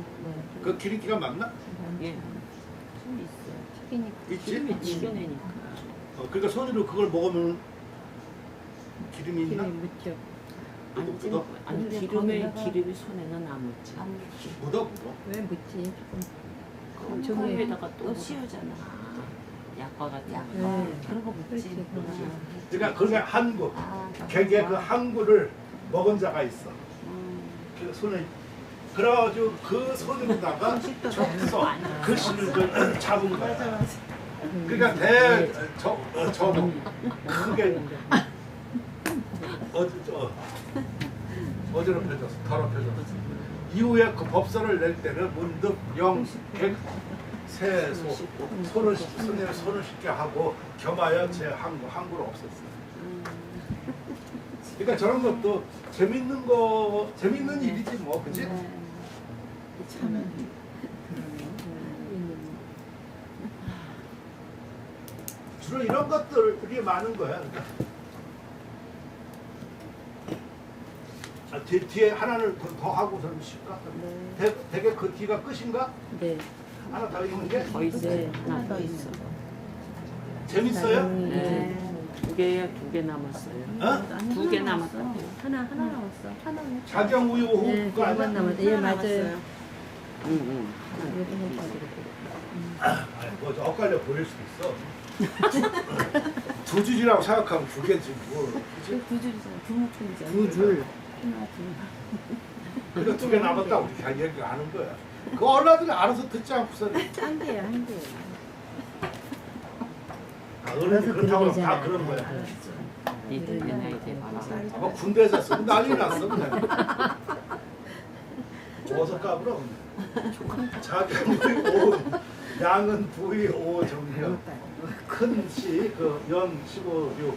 그 기름기가 맞나? 예. 좀 있어요. 튀기니까. 있지? 기름이 튀겨내니까. 그러니까 손으로 그걸 먹으면 기름이 있나? 기름이 묻죠. 묻어? 아니 근데 기름이 거기다가 손에는 안 묻지. 안 묻지. 묻어? 왜 묻지? 조금. 종이에다가 또 씌우잖아. 약과 같은 거. 네. 그런 거 묻지. 그렇지. 그러니까 그게 한구. 아, 개개 그 항구를 먹은 자가 있어. 그 손에 그래가지고 그 손으로다가 쳤어. 글씨를 그 잡은 거야. 그러니까 저거 크게 어지럽혀졌어. 더럽혀졌어. 이후에 그 법서를 낼 때는 문득 세소 손을 씻게 하고 겸하여 제 항구를 없앴어요. 그러니까 저런 것도 재밌는 일이지 뭐, 그지? 참. 주로 이런 것들이 많은 거야. 그러니까. 뒤에 하나를 더 하고 저는 쉴까? 되게 그 뒤가 끝인가? 네. 하나 더 있는 게? 더 있어요. 네. 하나 더 있어. 재밌어요? 네. 두 개 남았어요. 어? 두 개 남았다. 하나 남았어. 하나. 자경 우유 호흡 네, 그거 그거만 아니야? 남았어. 예, 맞아요. 응. 이거는 더 아니, 뭐 엇갈려 보일 수도 있어. 두 줄이라고 생각하면 두 개지 뭐. 그치? 두 줄이잖아. 두 목줄이잖아. 두 줄. 하나, 둘. 그러니까 두 개 남았다고 우리 그냥 얘기하는 거야. 그 얼라들이 알아서 듣지 않고서 한 개야, 한 개. 어른이 그렇다고 하면 다 그런 거야. 니들 나이 돼 봐라. 아마 군대에서 쓰면 난리 났어 그냥. 어서 까불어. 자경의 오, 양은 부의 오 정령, 큰시 그연 15류,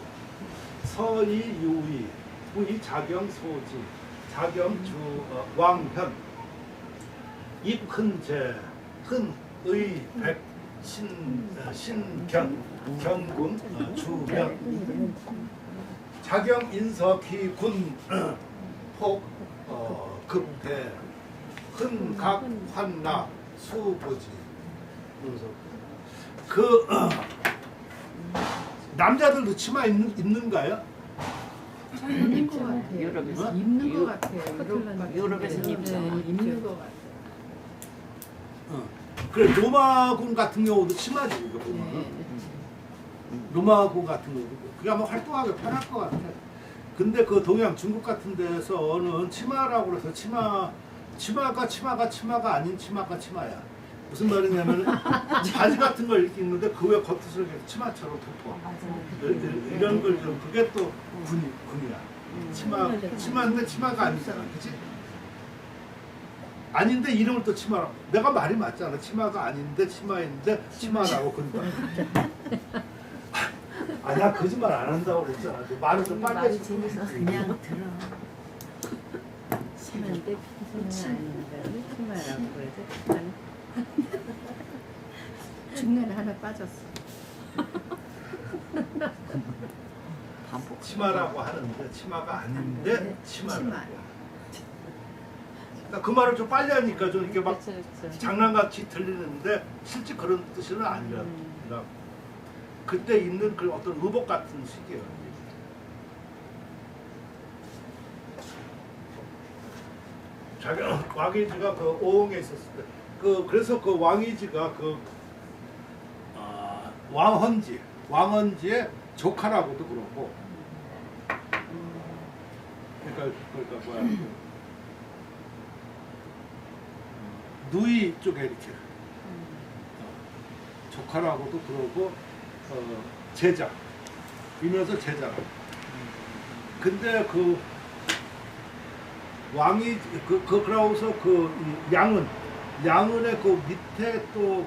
서이 유의, 부의 자경 소지, 자경 주 왕현, 입큰제, 흔의 백 신경, 경군 주명, 자경 인서기 군 폭 급대, 흔각 환나 수보지. 그래서 그 남자들도 치마 입는가요? 입는 거 같아요. 유럽에서 입는 거 같아요. 유럽에서는 입죠. 입는 거 같아요. 그래 로마군 같은 경우도 치마지 이거 보면. 네. 노마고 같은 거 그게 아마 활동하기 편할 것 같아. 근데 그 동양 중국 같은 데서는 치마라고 그래서 치마가 아닌 치마가 치마야. 무슨 말이냐면 바지 같은 걸 이렇게 입는데 그 위에 겉옷을 이렇게 치마처럼 덮어. 이런 걸 좀 그게 또 군이야. 치마인데 치마가 아니잖아, 그렇지? 아닌데 이름을 또 치마라고. 내가 말이 맞잖아. 치마가 아닌데 치마인데 치마라고 그러니까. 아니야 거짓말 안 한다고 그랬잖아. 말을 좀 빨리 말이 해서 재밌어. 그냥 들어. 치마인데 치- 아닌데 치마라고 그래서 중간에 하나 빠졌어. 반복. 치마라고 하는데 치마가 아닌데 치마라고. 치마. 그러니까 그 말을 좀 빨리 하니까 좀 이렇게 막 그렇죠, 그렇죠. 장난같이 들리는데 실제 그런 뜻은 아니라 그때 있는 그 어떤 의복 같은 식이에요. 자기 왕이지가 그 오흥에 있었을 때 그래서 그 왕이지가 왕헌지의 조카라고도 그러고 그러니까 뭐야 누이 쪽에 이렇게 조카라고도 그러고 제자 이면서 제자라고. 근데 그 왕이 그러고서 이 양은의 그 밑에 또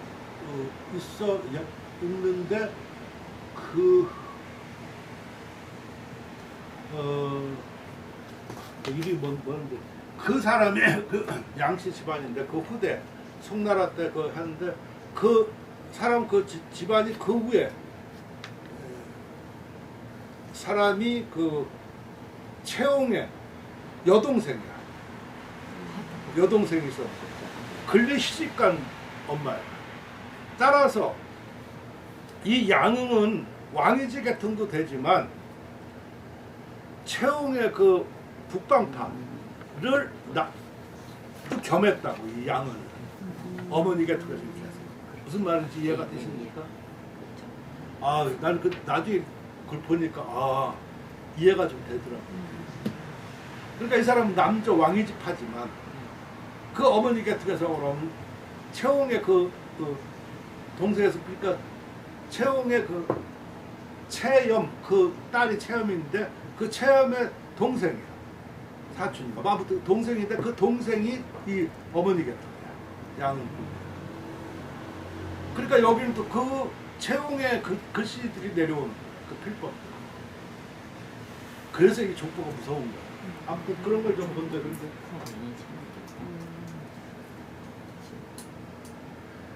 있는데 이름이 뭔데 그 사람이 그 양씨 집안인데 그 후대 송나라 때 하는데 그 사람 집안이 그 위에 사람이 채옹의 여동생이야. 여동생이 있었어. 근래 시집간 엄마야. 따라서 이 양흥은 왕이지 계통도 되지만 채옹의 그 북방파를 또 겸했다고 이 양은 어머니 계통에서 이렇게 해서 무슨 말인지 이해가 되십니까? 나는 나중에 그걸 보니까 이해가 좀 되더라고. 그러니까 이 사람은 남조 왕이집 하지만 그 어머니 계통에서 그럼 채옹의 그 동생에서 그러니까 채옹의 채염 딸이 채염인데 그 채염의 동생이야. 사촌이가 아무튼 동생인데 그 동생이 이 어머니 계통이야. 양은. 그러니까 여기는 또 그 채옹의 글씨들이 내려온 그 필법. 그래서 이 족보가 무서운 거야. 아무튼 그런 걸 좀 본데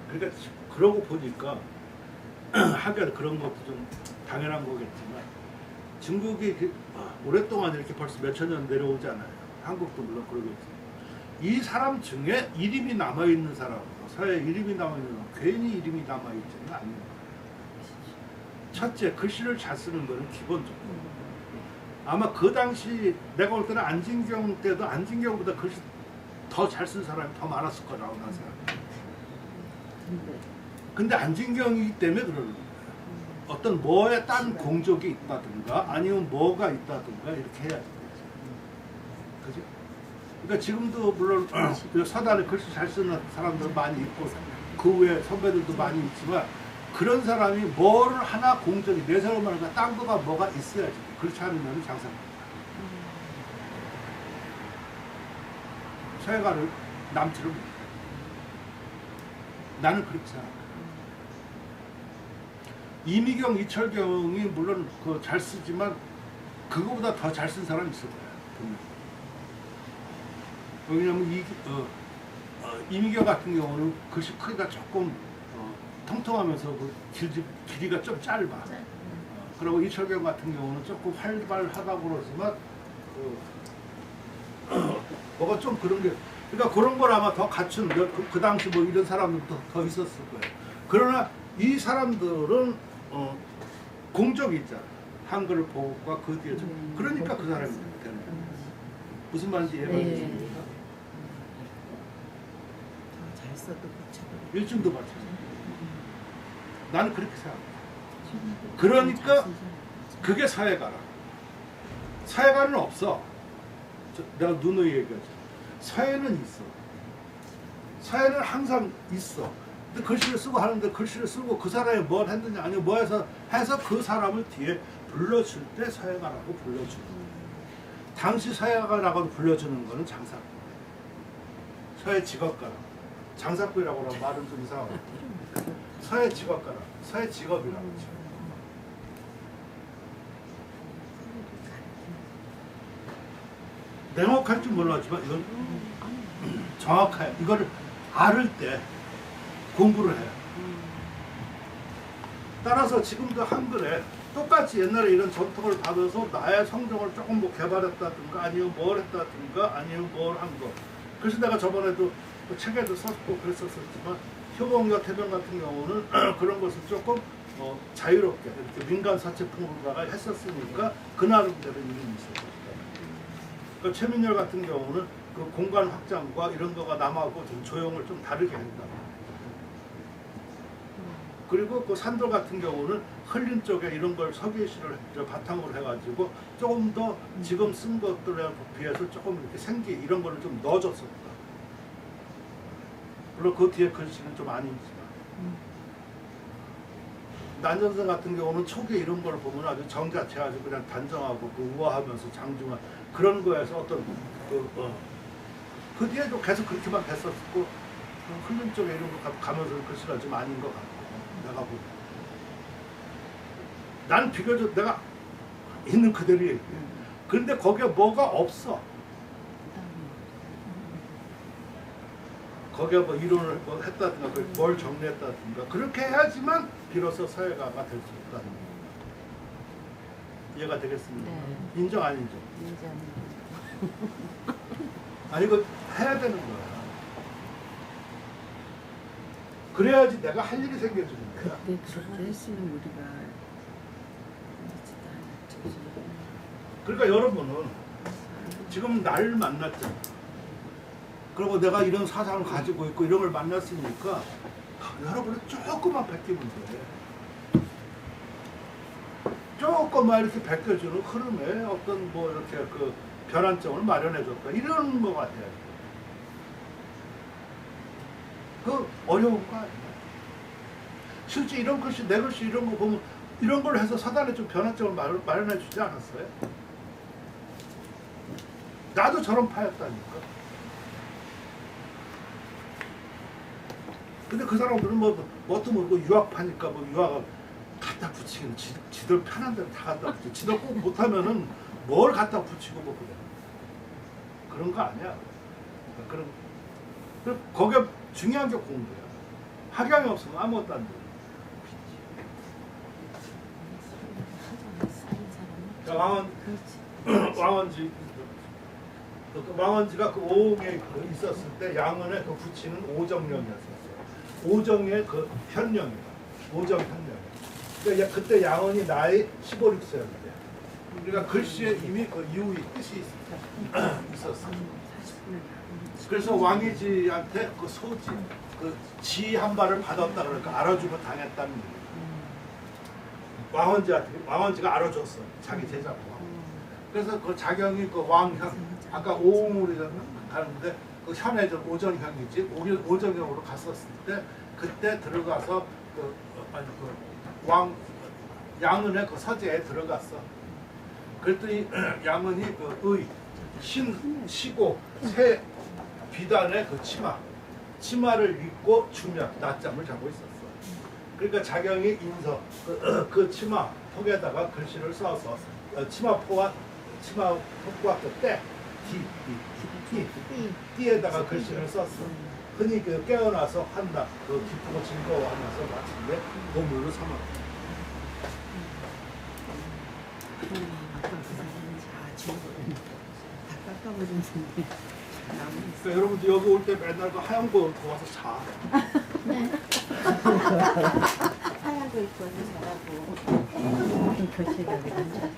그러니까 그러고 보니까 하긴 그런 것도 좀 당연한 거겠지만 중국이 오랫동안 이렇게 벌써 몇천 년 내려오지 않아요. 한국도 물론 그러겠지만 이 사람 중에 이름이 남아있는 사람, 서에 이름이 남아있는 사람, 괜히 이름이 남아있지는 않는 거예요. 첫째, 글씨를 잘 쓰는 거는 기본적으로. 아마 그 당시 내가 볼 때는 안진경 때도 안진경보다 글씨 더 잘 쓴 사람이 더 많았을 거라고 난 생각해요. 근데 안진경이기 때문에 그러는 거예요. 어떤 뭐에 딴 공적이 있다든가 아니면 뭐가 있다든가 이렇게 해야 돼요. 그죠? 그러니까 지금도 물론 서단에 글씨 잘 쓰는 사람들 많이 있고 그 외에 선배들도 많이 있지만 그런 사람이 뭐를 하나 공적이 내 사람을 하니까 딴 거가 뭐가 있어야지. 그렇지 않으면 장사입니다. 서예가를 남지를 못해. 나는 그렇게 생각해. 이미경, 이철경이 물론 잘 쓰지만 그거보다 더 잘 쓴 사람이 있을 거야. 분명. 왜냐면 이미경 같은 경우는 글씨 크기가 조금 통통하면서 길이가 좀 짧아. 그리고 이철경 같은 경우는 조금 활발하다고 그러지만 뭐가 좀 그런 게 그러니까 그런 걸 아마 더 갖춘 그 당시 뭐 이런 사람들도 더 있었을 거예요. 그러나 이 사람들은 공적이 있잖아. 한글 보고과 그 뒤에 그러니까 그 사람이 되는 거예요. 무슨 말인지 이해가 되십니까? 잘 써도 붙여도. 일중도 마찬가지. 나는 그렇게 생각해. 그러니까 그게 사회가라. 사회가는 없어. 내가 누누이 얘기하지. 사회는 있어. 사회는 항상 있어. 근데 글씨를 쓰고 하는데 글씨를 쓰고 그 사람이 뭘 했느냐 아니면 뭐 해서 그 사람을 뒤에 불러줄 때 사회가라고 불러주는 거야. 당시 사회가라고 불려주는 거는 장사꾼. 사회 직업가라. 장사꾼이라고 하면 말은 좀 이상하고. 사회 직업가라. 사회 직업이라고 하죠. 냉혹할 줄 몰랐지만 이건 정확해. 이거를 알을 때 공부를 해요. 따라서 지금도 한글에 똑같이 옛날에 이런 전통을 받아서 나의 성정을 조금 뭐 개발했다든가 아니면 뭘 했다든가 아니면 뭘 한 거. 그래서 내가 저번에도 그 책에도 썼고 그랬었지만 효봉역 해변 같은 경우는 그런 것을 조금 자유롭게 이렇게 민간 사채풍물가가 했었으니까 그 나름대로 이름이 있었어요. 그러니까 최민열 같은 경우는 그 공간 확장과 이런 거가 남하고 좀 조형을 좀 다르게 했다. 그리고 그 산도 같은 경우는 흘림 쪽에 이런 걸 석유시를 바탕으로 해가지고 조금 더 지금 쓴 것들에 비해서 조금 이렇게 생기 이런 거를 좀 넣어줬었다. 물론 그 뒤에 글씨는 좀 아니지만 난전선 같은 경우는 초기에 이런 걸 보면 아주 정자체 아주 그냥 단정하고 그 우아하면서 장중한 그런 거에서 어떤 그 뒤에도 계속 그렇게만 했었고 흘림 쪽에 이런 거 가면서 글씨가 좀 아닌 것 같고 내가 보면 난 비교적 내가 있는 그대로 얘기해. 그런데 거기에 뭐가 없어. 거기에 뭐 이론을 뭐 했다든가 뭘 정리했다든가 그렇게 해야지만 비로소 사회가가 될 수 있다는 거예요. 이해가 되겠습니까? 네. 인정 안 인정? 인정. 아니 이거 해야 되는 거야. 그래야지 내가 할 일이 생겨주는 거야. 그때 그렇게 했으면 우리가 그러니까 여러분은 지금 나를 만났잖아. 그리고 내가 이런 사상을 가지고 있고 이런 걸 만났으니까 여러분은 조금만 베끼면 돼. 조금만 이렇게 베껴주는 흐름에 어떤 뭐 이렇게 그 변환점을 마련해줬다. 이런 거 같아요. 그 어려운 거 아니야. 실제 이런 글씨, 내 글씨 이런 거 보면 이런 걸 해서 사단에 좀 변환점을 마련해 주지 않았어요? 나도 저런 파였다니까. 근데 그 사람들은 뭣도 모르고 유학파니까 뭐 유학을 갖다 붙이기는 지들 편한 대로 다 갖다 붙이고 지들 꼭 못하면은 뭘 갖다 붙이고 뭐 그래. 그런 거 아니야. 그럼 거기에 중요한 게 공부야. 학양이 없으면 아무것도 안 돼. 왕원지 왕원지가 그 오옹에 있었을 때 양은에 그 부치는 오정령이었어요. 오정의 그 현령이다. 오정 현령. 그러니까 그때 양은이 나이 15, 16세였는데. 그러니까 글씨에 이미 그 이후의 뜻이 있었어. 그래서 왕이지한테 그 소지, 그 지 한 발을 받았다 그러니까 알아주고 당했다는 얘기예요. 왕원지가 알아줬어. 자기 제자고. 그래서 그 자경이 그 왕현, 아까 오옹으로 가는데 그 현의 오정형이지 오정형으로 갔었을 때 그때 들어가서 양은의 그 서재에 들어갔어. 그랬더니 양은이 그 시고 새 비단의 그 치마를 입고 주면 낮잠을 자고 있었어. 그러니까 자경이 인서 그 치마 폭에다가 글씨를 써서 치마포와 그 때 띠에다가 글씨를 썼어. 흔히 깨어나서 한다. 그 기쁘고 즐거워하면서 마침내 보물로 삼았다. 그러니까 여러분들 여기 올 때 맨날 그 하얀 거 입고 와서 자. 하얀 거 입고 와서 자라고. 교실에 앉아.